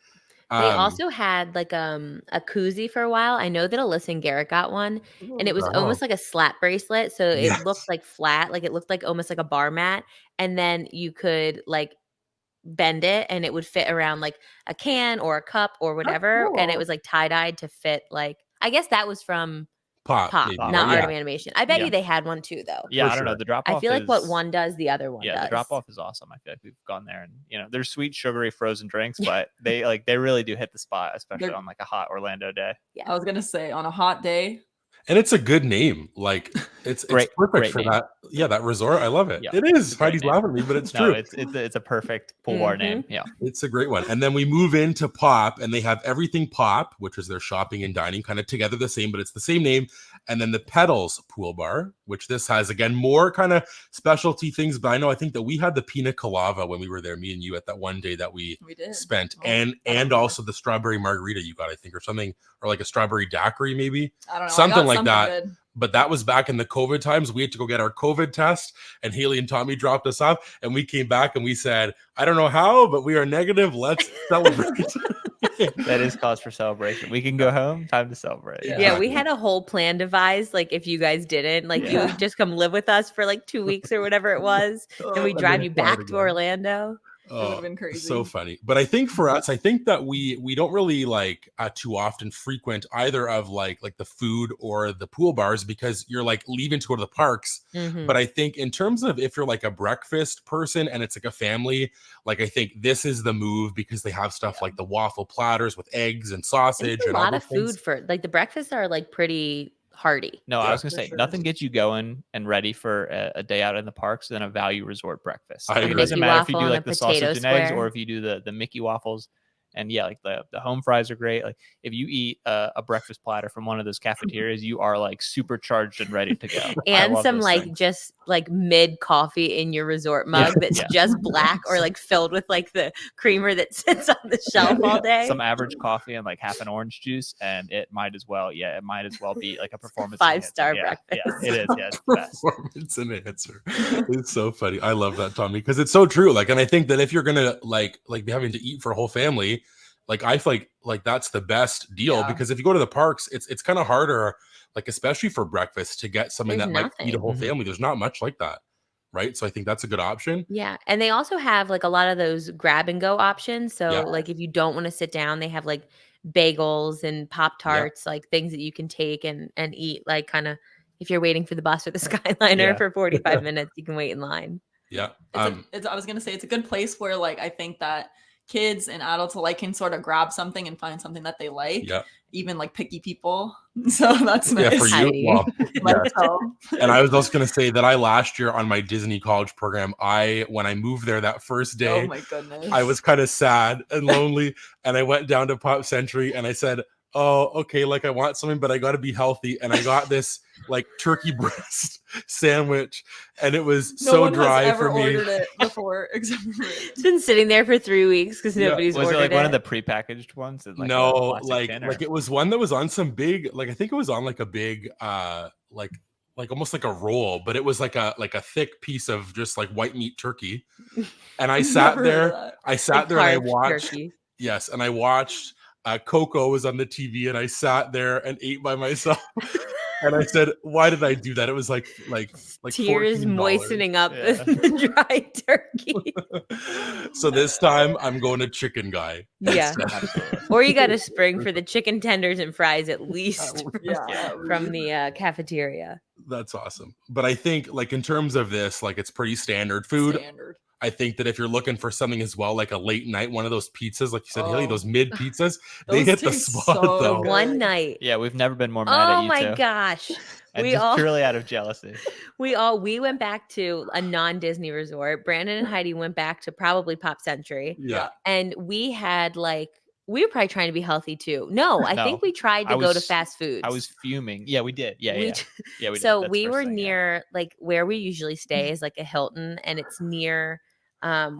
S3: They also had like a koozie for a while. I know that Alyssa and Garrett got one, and it was almost like a slap bracelet. So it looked like flat, like it looked like almost like a bar mat. And then you could like bend it and it would fit around like a can or a cup or whatever. And it was like tie-dyed to fit like, I guess that was from Pop,
S1: maybe,
S3: not Art of Animation. I bet you they had one too, though.
S4: Yeah, I don't know. The drop off.
S3: I feel like what one does, the other one does.
S4: Yeah, the drop off is awesome. I feel like we've gone there, and there's sweet, sugary, frozen drinks, but they really do hit the spot, especially on like a hot Orlando day.
S2: Yeah, I was gonna say on a hot day.
S1: And it's a good name. Like it's perfect for
S4: name.
S1: that. Yeah, that resort. I love it.
S4: Yeah,
S1: it is. Heidi's laughing at me, but it's true.
S4: It's a perfect pool bar name. Yeah,
S1: it's a great one. And then we move into Pop, and they have Everything Pop, which is their shopping and dining, kind of together the same, but it's the same name. And then the Petals Pool Bar, which this has again more kind of specialty things. But I think that we had the Pina Colada when we were there, me and you, at that one day that we spent, and also the strawberry margarita you got, I think, or something, or like a strawberry daiquiri, maybe.
S2: I don't know.
S1: Something like that.
S2: Good.
S1: But that was back in the COVID times. We had to go get our COVID test, and Haley and Tommy dropped us off, and we came back and we said, I don't know how, but we are negative. Let's celebrate.
S4: That is cause for celebration. We can go home. Time to celebrate.
S3: Yeah, we had a whole plan devised. Like if you guys didn't, like you would just come live with us for like 2 weeks or whatever it was, and we drive you back to Orlando.
S2: It would have been crazy.
S1: So funny. But I think for us, I think that we don't really like too often frequent either of like the food or the pool bars, because you're like leaving to go to the parks. But I think in terms of if you're like a breakfast person and it's like a family, like I think this is the move, because they have stuff like the waffle platters with eggs and sausage.
S3: It's
S1: and
S3: a lot of
S1: things.
S3: food for like the breakfasts are like pretty hearty.
S4: No, I was gonna say nothing gets you going and ready for a day out in the parks than a value resort breakfast. It doesn't matter if you do like the sausage and eggs or if you do the Mickey waffles. And yeah, like the home fries are great. Like if you eat a breakfast platter from one of those cafeterias, you are like supercharged and ready to go.
S3: And some like just like mid coffee in your resort mug that's just black or like filled with like the creamer that sits on the shelf all day.
S4: Some average coffee and like half an orange juice, and it might as well be like a performance
S3: 5-star breakfast.
S4: Yeah, it is. Yeah, it's the best.
S1: Performance enhancer. It's so funny. I love that, Tommy, because it's so true. Like, and I think that if you're gonna like be having to eat for a whole family, like I feel like that's the best deal, because if you go to the parks, it's kind of harder, like especially for breakfast, to get something that might feed a whole family. There's not much like that, right? So I think that's a good option.
S3: Yeah, and they also have like a lot of those grab and go options. So like if you don't want to sit down, they have like bagels and Pop-Tarts, like things that you can take and eat. Like kind of if you're waiting for the bus or the Skyliner for 45 minutes, you can wait in line.
S1: Yeah,
S2: I was gonna say it's a good place where like I think that kids and adults alike can sort of grab something and find something that they like. Yeah. Even like picky people. So that's nice.
S1: Yeah, for you. Well, and I was also going to say that last year on my Disney college program, when I moved there that first day,
S2: oh my goodness,
S1: I was kind of sad and lonely. And I went down to Pop Century and I said, oh, okay, like I want something, but I got to be healthy. And I got this like turkey breast sandwich, and it was so dry for me.
S2: Ordered it before, except for
S3: it's been sitting there for 3 weeks because nobody's ordered it.
S4: Was it like one of the prepackaged ones?
S1: Like no, like it was one that was on some big, like I think it was on like a big, like almost like a roll, but it was like a thick piece of just like white meat turkey. And I sat there. And I watched. Turkey. Yes, and I watched. Coco was on the TV, and I sat there and ate by myself. And I said, why did I do that? It was like
S3: Tears
S1: $14.
S3: moistening up
S4: Yeah.
S3: the dry turkey.
S1: So this time I'm going to Chicken Guy.
S3: Yeah.
S4: Absolutely.
S3: Or you got to spring for the chicken tenders and fries at least
S2: Yeah.
S3: from the cafeteria.
S1: That's awesome. But I think like in terms of this, like it's pretty standard food.
S2: Standard.
S1: I think that if you're looking for something as well, like a late night, one of those pizzas, like you said, Haley,
S2: Oh.
S1: those mid pizzas, they
S2: Those
S1: hit the
S2: taste
S1: spot
S2: so
S1: though.
S2: good.
S3: One night.
S4: Yeah, we've never been more mad at
S3: Oh
S4: you
S3: my
S4: two.
S3: gosh.
S4: And
S3: We
S4: just
S3: all
S4: purely out of jealousy.
S3: we went back to a non-Disney resort. Brandon and Heidi went back to probably Pop Century.
S1: Yeah.
S3: And we had like we were probably trying to be healthy too. No, I
S4: No,
S3: think we tried to
S4: I
S3: go to
S4: was-
S3: fast foods.
S4: I was fuming. Yeah, we did. Yeah,
S3: We
S4: yeah.
S3: t-
S4: Yeah, we did.
S3: so
S4: That's
S3: we
S4: first
S3: were
S4: thing, yeah.
S3: near like where we usually stay is like a Hilton, and it's near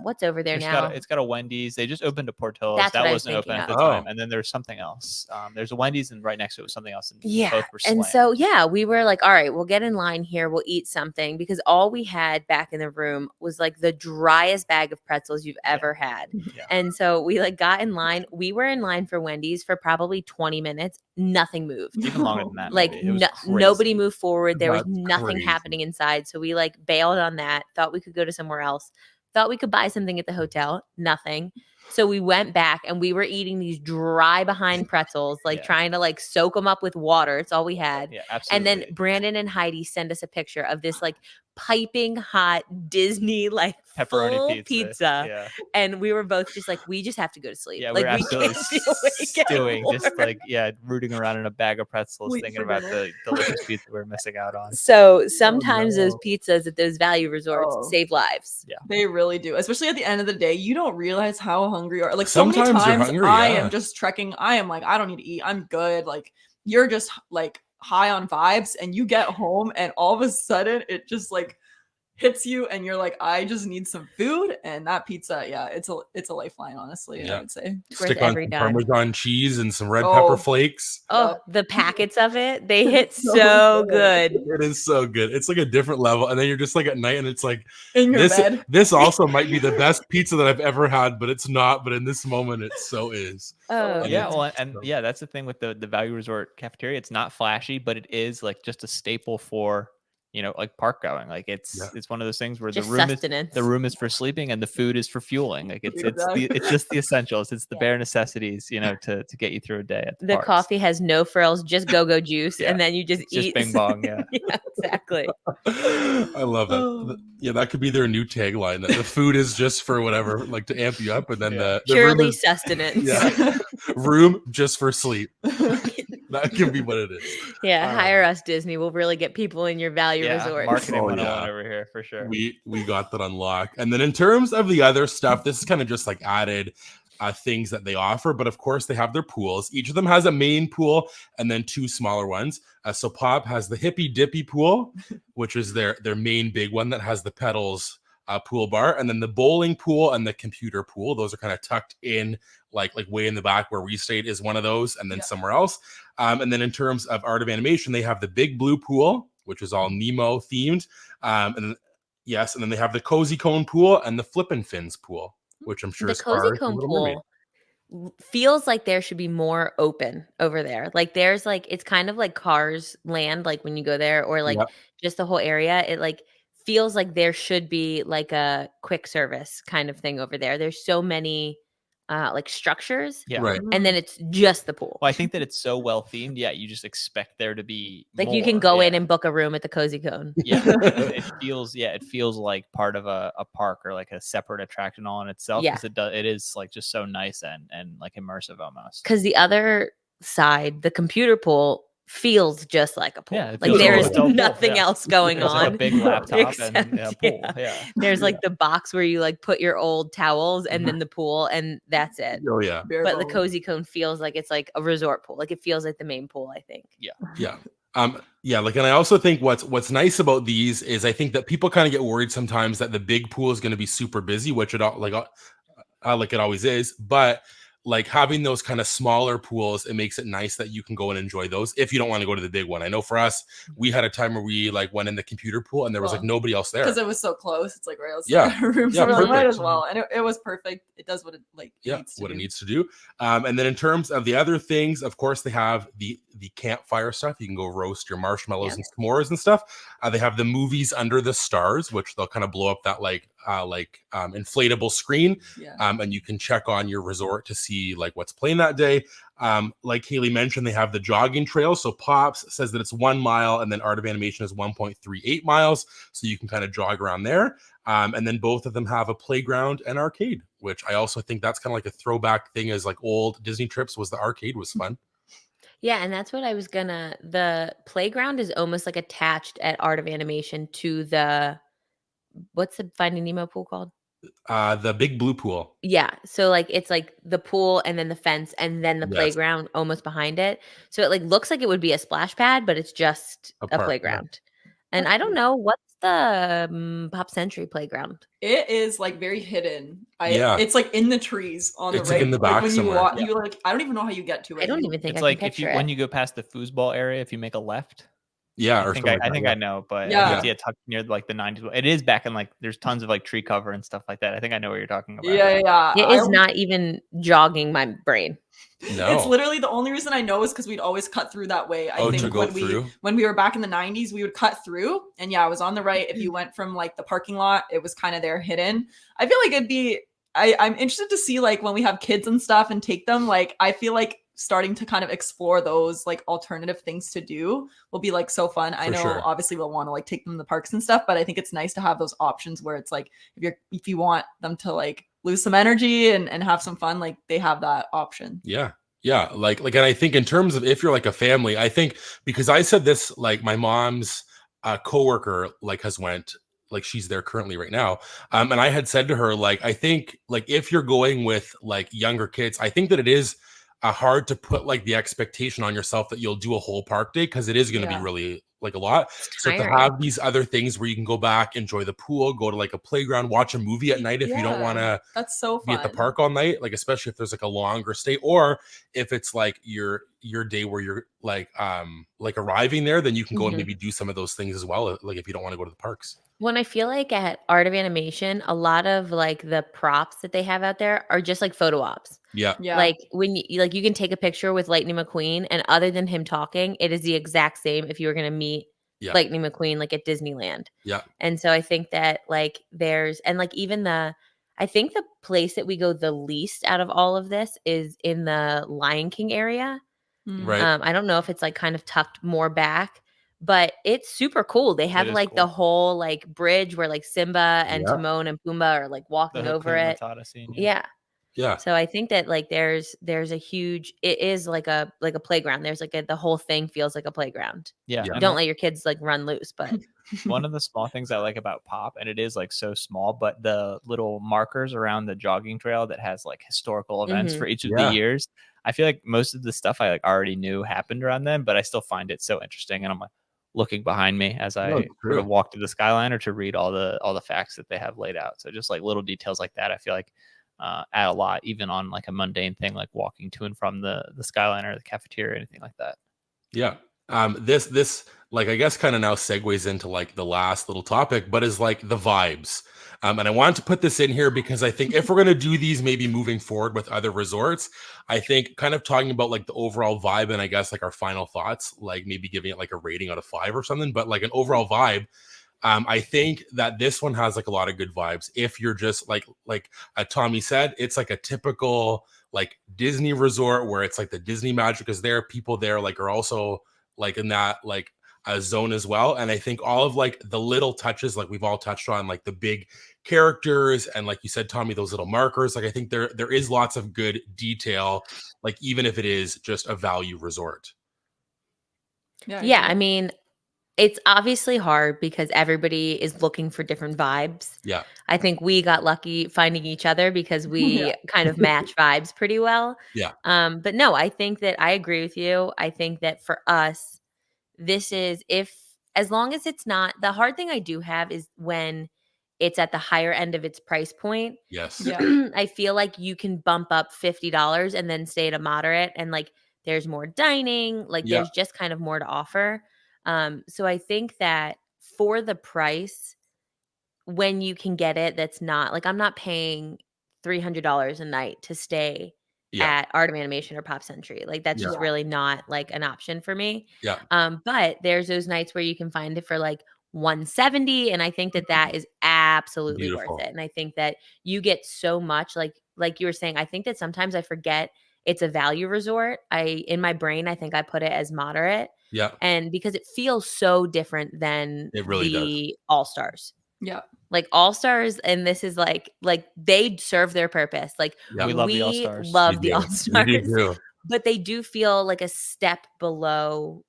S3: what's over there now.
S4: It's got a Wendy's. They just opened a Portillo's.
S3: That's
S4: That
S3: what I was
S4: wasn't open
S3: thinking
S4: at the
S1: of.
S4: time.
S1: Oh.
S4: And then there's something else. There's a Wendy's, and right next to it was something else. And
S3: Yeah.
S4: both were
S3: And
S4: slammed.
S3: so, yeah, we were like, all right, we'll get in line here. We'll eat something because all we had back in the room was like the driest bag of pretzels you've ever had.
S4: Yeah.
S3: And so we like got in line. We were in line for Wendy's for probably 20 minutes. Nothing moved.
S4: even longer than that.
S3: Like
S4: maybe. It was
S3: nobody
S4: crazy.
S3: moved forward. There was
S1: That's
S3: nothing
S1: crazy.
S3: happening inside. So we like bailed on that. Thought we could go to somewhere else. Thought we could buy something at the hotel. Nothing. So we went back and we were eating these dry behind pretzels, like
S4: Yeah.
S3: trying to like soak them up with water. It's all we had.
S4: Yeah,
S3: And
S4: absolutely.
S3: then Brandon and Heidi send us a picture of this like piping hot Disney like
S4: pepperoni
S3: full
S4: pizza.
S3: pizza.
S4: Yeah,
S3: And we were both just like, we just have to go to sleep.
S4: yeah,
S3: like
S4: we're absolutely
S3: be awake
S4: stewing, just
S3: anymore.
S4: like rooting around in a bag of pretzels,
S2: Wait
S4: thinking
S2: for
S4: about
S2: dinner.
S4: the delicious pizza we're missing out on.
S3: So sometimes those
S1: no.
S3: pizzas at those value resorts
S2: Oh.
S3: save lives.
S2: They really do. Especially at the end of the day, you don't realize how hungry you are. Like so many
S1: Sometimes you're
S2: times
S1: hungry,
S2: I
S1: yeah.
S2: am just trekking. I am like, I don't need to eat. I'm good. Like you're just like high on vibes and you get home and all of a sudden it just like hits you and you're like, I just need some food. And that pizza, yeah, it's a lifeline, honestly.
S1: Yeah.
S2: I would say.
S3: It's worth
S1: Stick on
S3: every
S1: some
S3: dime.
S1: Parmesan cheese and some red
S2: Oh.
S1: pepper flakes.
S3: Oh,
S2: Yep.
S3: the packets of it, they hit
S2: So
S3: so
S2: good.
S3: good.
S1: It is so good. It's like a different level. And then you're just like at night and it's like
S2: In your
S1: this
S2: bed.
S1: this also might be the best pizza that I've ever had, but it's not. But in this moment, it so is.
S3: Oh,
S1: And
S4: Yeah,
S1: it's-
S4: well, and
S1: so-
S4: yeah, that's the thing with the value resort cafeteria. It's not flashy, but it is like just a staple for like park going. Like it's one of those things where
S3: just
S4: the room
S3: sustenance.
S4: is for sleeping and the food is for fueling. Like it's
S2: Exactly.
S4: it's just the essentials. It's the
S3: Yeah.
S4: bare necessities, to get you through a day at the,
S3: The
S4: parks.
S3: coffee has no frills, just go-go juice,
S4: Yeah.
S3: and then you just
S4: It's just
S3: eat.
S4: bing bong. Yeah.
S3: Yeah, exactly.
S1: I love that.
S2: Oh.
S1: Yeah, that could be their new tagline. That the food is just for whatever, like to amp you up, and then
S4: Yeah.
S1: the room
S3: Purely
S1: is
S3: sustenance.
S1: Yeah. room just for sleep. That can be what it is.
S3: Yeah,
S1: All
S3: hire us, Disney. We'll really get people in your value
S4: Yeah,
S3: resorts.
S4: marketing
S1: Oh,
S4: 101
S1: yeah.
S4: over here for sure.
S1: We got that unlocked. And then in terms of the other stuff, this is kind of just like added things that they offer. But of course, they have their pools. Each of them has a main pool and then two smaller ones. So Pop has the Hippy Dippy pool, which is their main big one that has the pedals pool bar, and then the bowling pool and the computer pool. Those are kind of tucked in like way in the back where we stayed is one of those, and then
S2: Yeah.
S1: somewhere else. And then in terms of Art of Animation, they have the big blue pool, which is all Nemo themed. And then they have the Cozy Cone pool and the Flippin' Fins pool, which I'm sure
S3: The
S1: is
S3: Cozy
S1: ours,
S3: Cone
S1: Little Mermaid.
S3: pool feels like there should be more open over there. Like there's like it's kind of like Cars Land, like when you go there, or like
S1: Yep.
S3: just the whole area. It like feels like there should be like a quick service kind of thing over there. There's so many like structures,
S4: Yeah.
S1: Right.
S3: and then it's just the pool.
S4: Well, I think that it's so well themed. Yeah, you just expect there to be
S3: Like you can
S4: more,
S3: go in
S4: yeah.
S3: and book a room at the Cozy Cone.
S4: Yeah, it feels like part of a park or like a separate attraction all in itself.
S3: Yeah.
S4: Because it is like just so nice and like immersive almost.
S3: Because the other side, the computer pool, feels just like a pool.
S4: Yeah, it
S3: like
S4: feels
S3: there
S1: like
S3: is
S1: a pool,
S3: nothing
S4: yeah.
S3: else going
S4: There's
S3: on.
S4: like a big laptop
S3: except-
S4: and a pool. Yeah.
S3: There's like the box where you like put your old towels and then the pool, and that's it.
S1: Oh yeah.
S2: Bare
S3: But the
S2: bones.
S3: Cozy Cone feels like it's like a resort pool. Like it feels like the main pool, I think.
S1: Yeah. Like, and I also think what's nice about these is I think that people kind of get worried sometimes that the big pool is going to be super busy, which it like it always is. But like having those kind of smaller pools, it makes it nice that you can go and enjoy those if you don't want to go to the big one. I know for us, we had a time where we like went in the computer pool and there was like
S2: Well,
S1: nobody else there.
S2: because it was so close. It's like right outside
S1: Yeah.
S2: our room.
S1: Yeah,
S2: So we're like, might
S1: perfect.
S2: as well. And it was perfect. It does what it like
S1: Yeah,
S2: needs to
S1: what
S2: do.
S1: it needs to do. And then in terms of the other things, of course, they have the the campfire stuff. You can go roast your marshmallows
S3: Yep.
S1: and s'mores and stuff. They have the movies under the stars, which they'll kind of blow up that inflatable screen,
S2: Yeah.
S1: and you can check on your resort to see like what's playing that day. Like Haley mentioned, they have the jogging trail. So Pops says that it's 1 mile, and then Art of Animation is 1.38 miles. So you can kind of jog around there. And then both of them have a playground and arcade, which I also think that's kind of like a throwback thing, as like old Disney trips was the arcade was fun.
S3: Yeah, and that's what I was gonna. The playground is almost like attached at Art of Animation to the what's the Finding Nemo pool called?
S1: The big blue pool.
S3: Yeah, so like it's like the pool and then the fence and then the
S1: Yes.
S3: playground almost behind it. So it like looks like it would be a splash pad, but it's just
S1: A
S3: a
S1: park, yeah.
S3: playground. And
S2: That's
S3: I don't
S2: cool.
S3: know what's the Pop Century playground.
S2: It is like very hidden.
S1: Yeah.
S2: It's like in the trees on
S1: It's
S2: the
S1: like
S2: right.
S1: in the back
S2: when you
S1: somewhere.
S2: walk,
S1: Yeah.
S2: you like I don't even know how you get to it.
S3: I don't
S2: You-
S3: even think
S4: It's
S3: I
S4: like
S3: can
S4: if you
S3: picture
S4: when
S3: it.
S4: you go past the foosball area, if you make a left.
S1: Yeah,
S4: I
S1: or
S4: think
S1: something like
S4: I
S1: that,
S4: think
S1: yeah.
S4: I know, but
S2: Yeah.
S4: yeah, tucked near like the 90s. It is back in like there's tons of like tree cover and stuff like that. I think I know what you're talking about.
S2: Yeah.
S3: It
S2: I
S3: is
S2: always-
S3: not even jogging my brain.
S1: No.
S2: It's literally the only reason I know is because we'd always cut through that way. I
S1: Oh, to
S2: think
S1: go
S2: when
S1: through?
S2: we were back in the 90s, we would cut through, and yeah, I was on the right. If you went from like the parking lot, it was kind of there hidden. I feel like it'd be. I'm interested to see like when we have kids and stuff and take them. Like I feel like starting to kind of explore those like alternative things to do will be like so fun. I
S1: For
S2: know
S1: sure.
S2: obviously we'll want to like take them to the parks and stuff, but I think it's nice to have those options where it's like if you want them to like lose some energy and have some fun, like they have that option.
S1: Yeah. Yeah. And I think in terms of if you're like a family, I think because I said this, like my mom's coworker like has went, like she's there currently right now. And I had said to her, like, I think like if you're going with like younger kids, I think that it is hard to put like the expectation on yourself that you'll do a whole park day, because it is going to be
S2: Yeah.
S1: really like a lot. So to
S3: tiring.
S1: have these other things where you can go back, enjoy the pool, go to like a playground, watch a movie at night if you don't
S2: Yeah.
S1: want to
S2: That's so
S1: be
S2: fun.
S1: at the park all night, like especially if there's like a longer stay, or if it's like your day where you're like arriving there, then you can go and
S3: Mhm.
S1: maybe do some of those things as well, like if you don't want to go to the parks.
S3: When I feel like at Art of Animation, a lot of like the props that they have out there are just like photo ops.
S1: Yeah.
S2: Yeah.
S3: Like when you can take a picture with Lightning McQueen, and other than him talking, it is the exact same if you were going to meet
S1: Yeah.
S3: Lightning McQueen like at Disneyland.
S1: Yeah.
S3: And so I think that like I think the place that we go the least out of all of this is in the Lion King area.
S2: Mm.
S1: Right.
S3: I don't know if it's like kind of tucked more back, but it's super cool. They have
S4: is
S3: like
S4: cool.
S3: the whole like bridge where like Simba and
S1: Yeah.
S3: Timon and Pumbaa are like walking
S4: The
S3: over
S4: Hakuna
S3: it.
S4: Matata scene.
S3: Yeah.
S1: Yeah.
S3: So I think that like there's a huge, it is like a playground. There's like the whole thing feels like a playground.
S4: Yeah.
S1: Yeah.
S4: and
S3: Don't let your kids like run loose, but
S4: one of the small things I like about Pop, and it is like so small, but the little markers around the jogging trail that has like historical events
S3: Mhm.
S4: for each of
S1: Yeah.
S4: the years. I feel like most of the stuff I like already knew happened around then, but I still find it so interesting. And I'm like looking behind me as I
S1: No, it's
S4: sort
S1: true.
S4: of walk to the Skyliner to read all the facts that they have laid out. So just like little details like that, I feel like add a lot, even on like a mundane thing like walking to and from the Skyliner or the cafeteria or anything like that.
S1: Yeah. This like I guess kind of now segues into like the last little topic, but is like the vibes. And I wanted to put this in here because I think if we're gonna do these maybe moving forward with other resorts, I think kind of talking about like the overall vibe and I guess like our final thoughts, like maybe giving it like a rating out of 5 or something, but like an overall vibe. I think that this one has like a lot of good vibes. If you're just like Tommy said, it's like a typical like Disney resort where it's like the Disney magic is there. People there like are also like in that like a zone as well. And I think all of like the little touches, like we've all touched on, like the big characters and like you said, Tommy, those little markers. Like I think there is lots of good detail, like even if it is just a value resort.
S3: yeah, I mean, it's obviously hard because everybody is looking for different vibes.
S1: Yeah.
S3: I think we got lucky finding each other because we
S2: Yeah.
S3: kind of match vibes pretty well.
S1: Yeah.
S3: But no, I think that I agree with you. I think that for us, this is as long as it's not, the hard thing I do have is when it's at the higher end of its price point.
S1: Yes.
S2: Yeah.
S3: I feel like you can bump up $50 and then stay at a moderate, and like there's more dining, like
S1: Yeah.
S3: there's just kind of more to offer. So I think that for the price, when you can get it, that's not like I'm not paying $300 a night to stay
S1: Yeah.
S3: at Art of Animation or Pop Century. Like that's just
S2: Yeah.
S3: really not like an option for me.
S1: Yeah.
S3: But there's those nights where you can find it for like 170, and I think that that is absolutely worth
S1: Beautiful.
S3: it. And I think that you get so much like you were saying, I think that sometimes I forget it's a value resort. In my brain, I think I put it as moderate.
S1: Yeah.
S3: And because it feels so different than
S1: It really does.
S3: the All-Stars.
S2: Yeah.
S3: Like All-Stars, and this is like they serve their purpose. Like
S1: Yeah.
S4: We love the All-Stars.
S1: We
S3: love the
S1: do.
S3: All-Stars,
S1: We do.
S3: but they do feel like a step below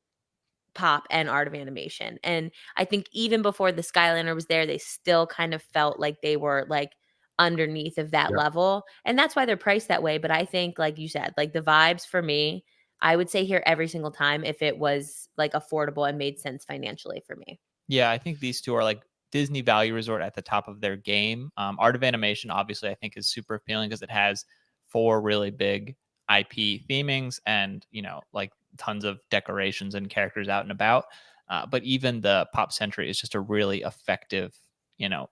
S3: Pop and Art of Animation. And I think even before the Skyliner was there, they still kind of felt like they were like underneath of that
S1: Yeah.
S3: level. And that's why they're priced that way. But I think, like you said, like the vibes for me, I would say here every single time if it was like affordable and made sense financially for me.
S4: Yeah, I think these two are like Disney Value Resort at the top of their game. Art of Animation, obviously, I think is super appealing because it has 4 really big IP themings and, you know, like tons of decorations and characters out and about. But even the Pop Century is just a really effective, you know,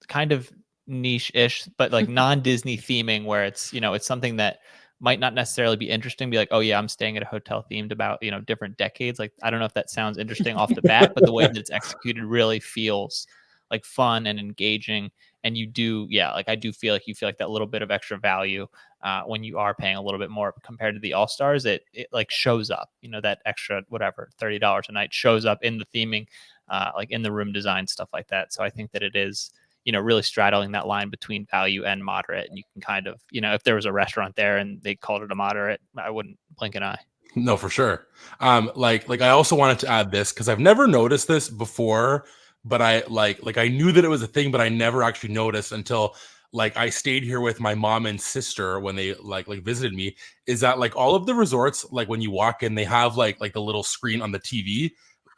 S4: kind of niche-ish, but like non-Disney theming where it's, you know, it's something that might not necessarily be interesting. Be like, oh yeah, I'm staying at a hotel themed about, you know, different decades. Like, I don't know if that sounds interesting off the bat, but the way that it's executed really feels like fun and engaging. And you do, yeah, like I do feel like you feel like that little bit of extra value when you are paying a little bit more compared to the All-Stars. It like shows up, you know, that extra whatever $30 a night shows up in the theming, like in the room design, stuff like that. So I think that it is, you know, really straddling that line between value and moderate. And you can kind of, you know, if there was a restaurant there and they called it a moderate, I wouldn't blink an eye.
S1: No, for sure. Like I also wanted to add this because I've never noticed this before, but I like I knew that it was a thing, but I never actually noticed until like I stayed here with my mom and sister when they like visited me. Is that like all of the resorts, like when you walk in, they have like the little screen on the TV,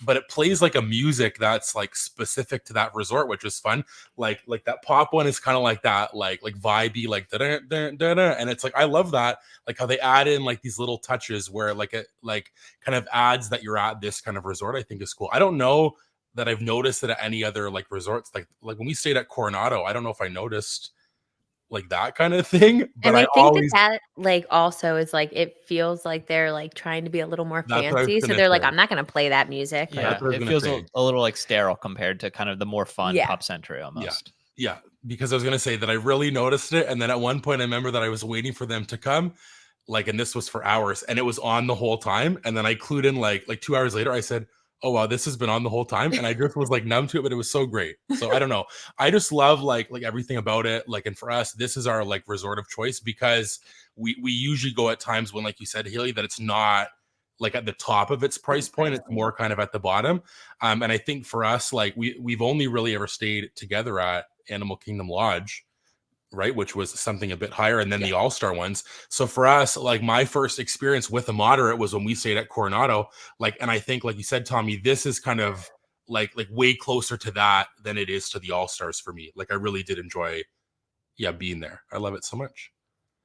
S1: but it plays like a music that's like specific to that resort, which is fun. Like that Pop one is kind of like that, like vibey, like da-da-da-da-da. And it's like I love that, like how they add in like these little touches where like it like kind of adds that you're at this kind of resort. I think is cool. I don't know that I've noticed it at any other like resorts. Like when we stayed at Coronado, I don't know if I noticed like that kind of thing. But
S3: And I
S1: I
S3: think
S1: always
S3: that like also is like it feels like they're like trying to be a little more
S1: That's what I was
S3: fancy. So
S1: gonna
S3: they're like,
S1: say.
S3: I'm not gonna play that music.
S4: Yeah,
S1: That's what I was
S4: it
S1: gonna
S4: feels
S1: say.
S4: a little like sterile compared to kind of the more fun
S3: Yeah.
S4: Pop Century almost.
S1: Yeah, because I was gonna say that I really noticed it, and then at one point I remember that I was waiting for them to come, like, and this was for hours, and it was on the whole time. And then I clued in like 2 hours later. I said, "Oh wow, this has been on the whole time," and I just was like numb to it, but it was so great. So I don't know. I just love like everything about it. Like, and for us, this is our like resort of choice because we usually go at times when, like you said, Haley, that it's not like at the top of its price point. It's more kind of at the bottom. And I think for us, like we've only really ever stayed together at Animal Kingdom Lodge, right, which was something a bit higher, and then the All-Star ones. So for us, like my first experience with a moderate was when we stayed at Coronado. Like, and I think, like you said, Tommy, this is kind of like way closer to that than it is to the All-Stars for me. Like I really did enjoy being there. I love it so much.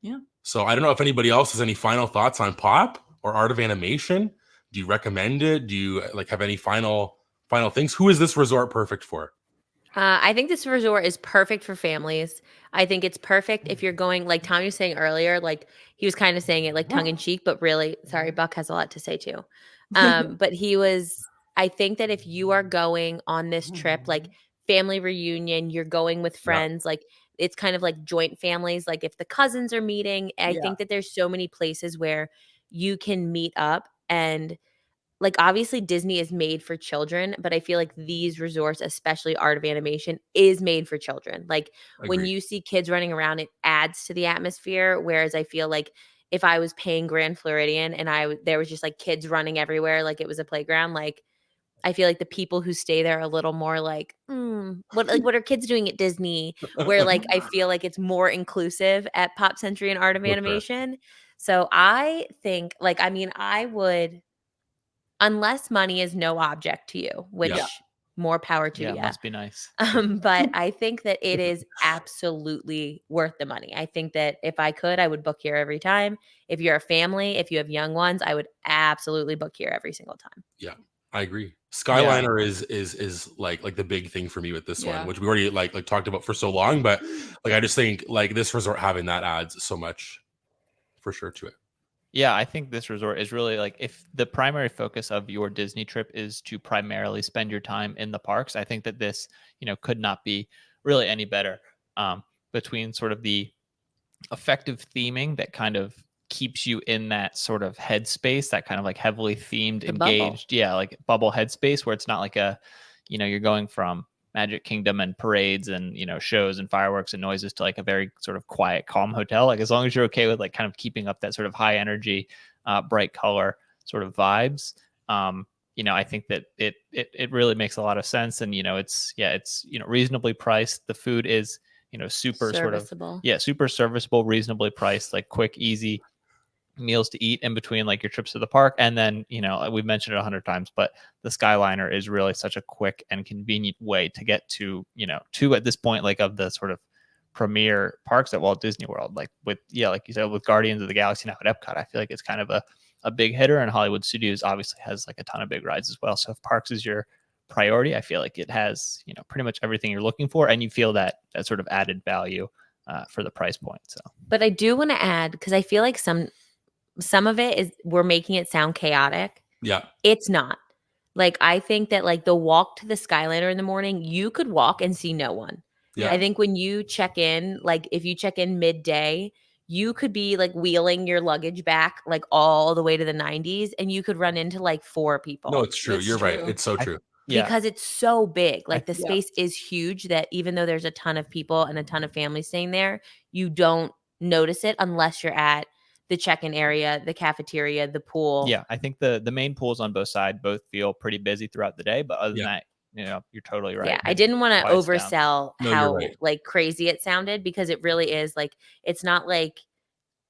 S2: Yeah.
S1: So I don't know if anybody else has any final thoughts on Pop or Art of Animation. Do you recommend it? Do you like have any final things? Who is this resort perfect for?
S3: I think this resort is perfect for families. I think it's perfect if you're going, like Tommy was saying earlier, like he was kind of saying it like tongue in cheek, but really, sorry, Buck has a lot to say too. But I think that if you are going on this trip, like family reunion, you're going with friends, like it's kind of like joint families. Like if the cousins are meeting, I think that there's so many places where you can meet up. And like obviously Disney is made for children, but I feel like these resorts, especially Art of Animation, is made for children. Like when
S1: Agreed.
S3: you see kids running around, it adds to the atmosphere. Whereas I feel like if I was paying Grand Floridian and there was just like kids running everywhere, like it was a playground, like I feel like the people who stay there are a little more like, what are kids doing at Disney? Where like I feel like it's more inclusive at Pop Century and Art of
S1: For sure.
S3: Animation. So I think like, I mean, I would, unless money is no object to you, which more power to
S4: Yeah,
S3: you.
S4: it must be nice.
S3: But I think that it is absolutely worth the money. I think that if I could, I would book here every time. If you're a family, if you have young ones, I would absolutely book here every single time.
S1: Yeah, I agree. Skyliner is like the big thing for me with this one, which we already like talked about for so long. But like I just think like this resort having that adds so much for sure to it.
S4: Yeah, I think this resort is really like, if the primary focus of your Disney trip is to primarily spend your time in the parks, I think that this, could not be really any better, between sort of the effective theming that kind of keeps you in that sort of headspace, that kind of like heavily themed,
S3: The bubble.
S4: engaged, like bubble headspace, where it's not like you're going from Magic Kingdom and parades and shows and fireworks and noises to like a very sort of quiet, calm hotel. Like, as long as you're okay with like kind of keeping up that sort of high energy, bright color sort of vibes, I think that it really makes a lot of sense. And it's reasonably priced. The food is super
S3: Serviceable.
S4: super serviceable, reasonably priced, like quick, easy meals to eat in between like your trips to the park. And then we've mentioned it 100 times, but the Skyliner is really such a quick and convenient way to get to at this point, like, of the sort of premier parks at Walt Disney World, like with like you said, with Guardians of the Galaxy now at Epcot. I feel like it's kind of a big hitter, and Hollywood Studios obviously has like a ton of big rides as well. So if parks is your priority, I feel like it has pretty much everything you're looking for, and you feel that sort of added value for the price point. So,
S3: But I do want to add, because I feel like some of it is we're making it sound chaotic.
S1: Yeah.
S3: It's not. Like, I think that like the walk to the Skyliner in the morning, you could walk and see no one.
S1: Yeah.
S3: I think when you check in, like if you check in midday, you could be like wheeling your luggage back like all the way to the 90s, and you could run into like 4 people.
S1: No, it's true.
S2: It's
S1: You're right.
S2: true.
S1: It's so true.
S4: yeah,
S3: Because it's so big. Like the
S2: Yeah.
S3: space is huge, that even though there's a ton of people and a ton of families staying there, you don't notice it unless you're at the check-in area, the cafeteria, the pool.
S4: yeah, I think the main pools on both sides both feel pretty busy throughout the day, but other than
S1: Yeah.
S4: that, you're totally right.
S3: Yeah, I didn't want to
S4: Quiets down.
S3: oversell
S1: No, you're
S3: how
S1: right.
S3: like crazy it sounded, because it really is like it's not like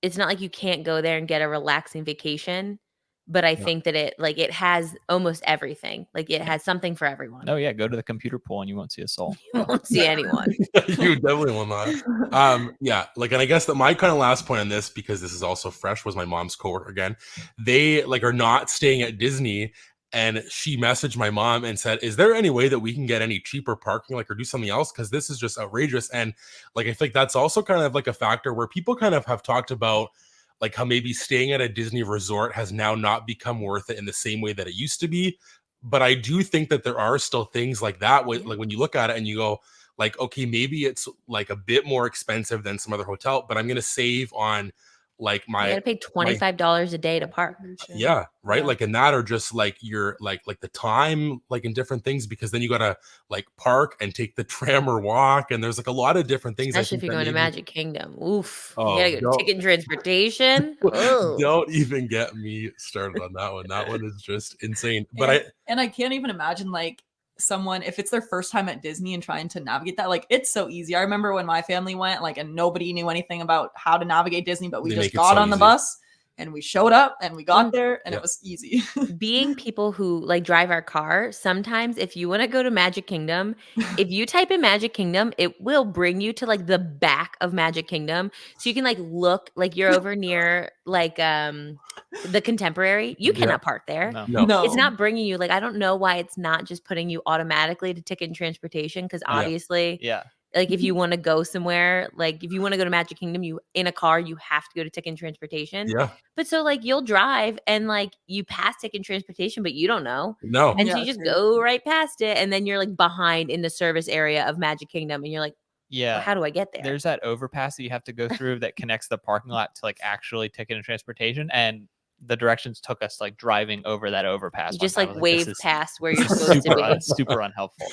S3: you can't go there and get a relaxing vacation, but I think that it has almost everything. Like it has something for everyone.
S4: No, yeah, go to the computer pool and you won't see a soul.
S3: You won't see anyone.
S1: You definitely will not. Yeah, like, and I guess that my kind of last point on this, because this is also fresh, was my mom's coworker again. They like are not staying at Disney, and she messaged my mom and said, "Is there any way that we can get any cheaper parking, like, or do something else? Because this is just outrageous." And like, I think that's also kind of like a factor where people kind of have talked about like how maybe staying at a Disney resort has now not become worth it in the same way that it used to be. But I do think that there are still things like that,
S3: Yeah.
S1: like when you look at it and you go, like, okay, maybe it's like a bit more expensive than some other hotel, but I'm going to save on like
S3: You
S1: my,
S3: gotta pay $25 a day to park.
S1: yeah, right.
S2: Yeah.
S1: Like, and that, or just like your like the time, like in different things, because then you gotta like park and take the tram or walk, and there's like a lot of different things. I
S3: Especially if
S1: think
S3: you're
S1: that
S3: going to
S1: maybe-
S3: Magic Kingdom. Oof.
S1: Oh,
S3: You gotta go
S1: don't-
S3: ticket and transportation. Oh.
S1: Don't even get me started on that one. That one is just insane. But
S2: and I can't even imagine like someone, if it's their first time at Disney and trying to navigate that, like it's so easy. I remember when my family went, like, and nobody knew anything about how to navigate Disney, but we
S1: They
S2: just
S1: make it
S2: got
S1: so
S2: on the
S1: easy.
S2: bus and we showed up and we got there and
S1: Yeah.
S2: it was easy.
S3: Being people who like drive our car, sometimes if you want to go to Magic Kingdom, if you type in Magic Kingdom, it will bring you to like the back of Magic Kingdom. So you can like look like you're over near like the Contemporary. You
S1: Yeah.
S3: cannot park there.
S4: No.
S1: no,
S3: It's not bringing you, like, I don't know why it's not just putting you automatically to ticket and transportation, because
S1: Yeah.
S3: obviously
S4: Yeah.
S3: like if you want to go somewhere, like if you want to go to Magic Kingdom, you in a car, you have to go to ticket and transportation.
S1: yeah,
S3: But so like you'll drive and like you pass ticket and transportation, but you don't know.
S1: no,
S3: And so
S2: Yeah,
S3: you just
S2: true.
S3: go right past it, and then you're like behind in the service area of Magic Kingdom, and you're like,
S4: Yeah.
S3: well, how do I get there?
S4: There's that overpass that you have to go through that connects the parking lot to like actually ticket and transportation, and the directions took us like driving over that overpass.
S3: You
S4: one
S3: just
S4: time. I
S3: like
S4: was this
S3: wave
S4: is-
S3: past where you're
S4: this is
S3: supposed to be.
S4: super unhelpful.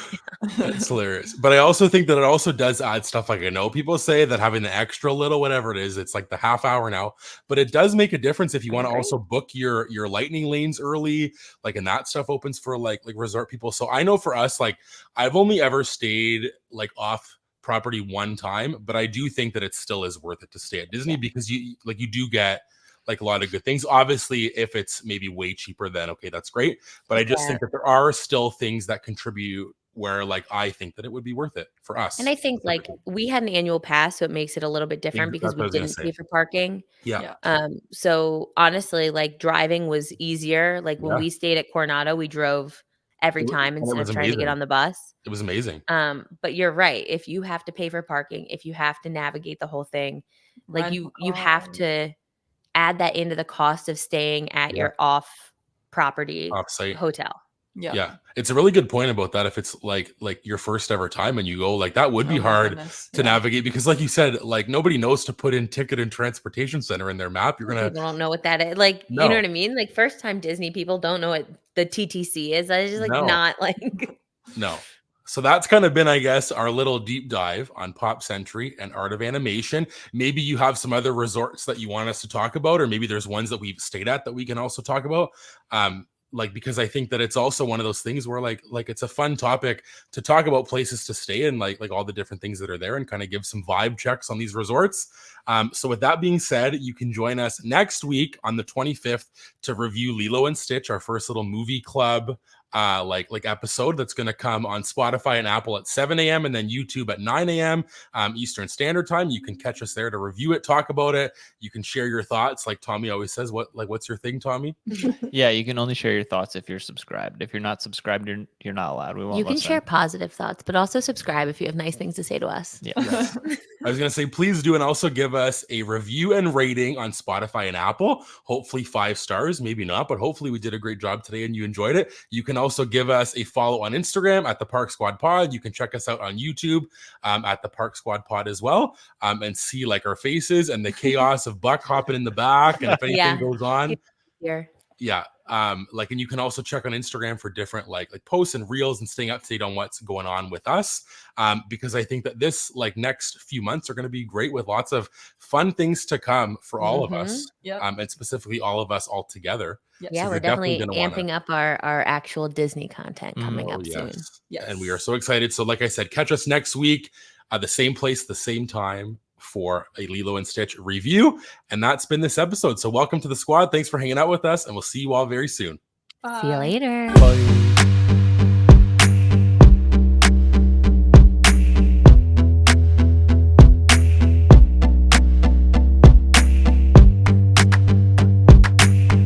S1: it's hilarious. But I also think that it also does add stuff. Like, I know people say that having the extra little whatever it is, it's like the half hour now, but it does make a difference if you
S3: I
S1: want to
S3: agree.
S1: also book your lightning lanes early, like, and that stuff opens for like resort people. So I know for us, like, I've only ever stayed like off property one time, but I do think that it still is worth it to stay at Disney, because you do get like a lot of good things. Obviously, if it's maybe way cheaper, then okay, that's great. But I just
S3: Yeah.
S1: think that there are still things that contribute where like I think that it would be worth it for us.
S3: And I think like we had an annual pass, so it makes it a little bit different because
S1: That's what I
S3: we
S1: was gonna
S3: didn't
S1: say.
S3: pay for parking.
S1: Yeah.
S2: Yeah.
S3: So honestly, like driving was easier. Like when
S1: Yeah.
S3: we stayed at Coronado, we drove every
S1: It wa-
S3: time
S1: and it
S3: instead
S1: was
S3: of trying to get
S1: amazing.
S3: on the bus.
S1: It was amazing.
S3: But you're right. If you have to pay for parking, if you have to navigate the whole thing, like
S2: Rental
S3: you have
S2: car.
S3: to add that into the cost of staying at
S1: Yeah.
S3: your off property
S1: Offsite.
S3: hotel.
S1: Yeah. It's a really good point about that. If it's like your first ever time and you go, like that would be
S2: Oh my
S1: hard
S2: goodness.
S1: to
S2: Yeah.
S1: navigate, because like you said, like nobody knows to put in ticket and transportation center in their map. You're gonna
S3: People don't know what that is. Like, you
S1: No.
S3: know what I mean? Like first time Disney people don't know what the TTC is. That is just like
S1: No.
S3: not like
S1: No. So that's kind of been, I guess, our little deep dive on Pop Century and Art of Animation. Maybe you have some other resorts that you want us to talk about, or maybe there's ones that we've stayed at that we can also talk about. Like, because I think that it's also one of those things where like it's a fun topic to talk about places to stay and like all the different things that are there and kind of give some vibe checks on these resorts. So with that being said, you can join us next week on the 25th to review Lilo and Stitch, our first little movie club like episode that's going to come on Spotify and Apple at 7 a.m. and then YouTube at 9 a.m. Eastern Standard Time. You can catch us there to review it, talk about it. You can share your thoughts. Like Tommy always says, what's your thing, Tommy?
S4: Yeah, you can only share your thoughts if you're subscribed. If you're not subscribed, you're not allowed. We won't
S3: you can
S4: listen.
S3: share positive thoughts, but also subscribe if you have nice things to say to us.
S4: Yeah.
S1: Yes. I was going to say, please do. And also give us a review and rating on Spotify and Apple. Hopefully 5 stars, maybe not, but hopefully we did a great job today and you enjoyed it. You can also give us a follow on Instagram at the Park Squad Pod. You can check us out on YouTube at the Park Squad Pod as well, and see like our faces and the chaos of Buck hopping in the back. And if anything
S3: Yeah.
S1: goes on,
S3: Here.
S1: yeah. And you can also check on Instagram for different like posts and reels and staying up to date on what's going on with us. Because I think that this like next few months are going to be great with lots of fun things to come for all of us.
S2: Yep.
S1: And specifically all of us all together.
S2: Yes.
S3: Yeah,
S1: So
S3: we're
S1: you're definitely
S3: definitely
S1: gonna wanna-
S3: amping up our actual Disney content coming
S1: Oh,
S3: up soon.
S1: yes.
S2: Yes.
S1: And we are so excited. So like I said, catch us next week at the same place, the same time for a Lilo and Stitch review. And that's been this episode. So welcome to the squad. Thanks for hanging out with us and we'll see you all very soon.
S3: See you
S2: Bye.
S3: later.
S4: Bye.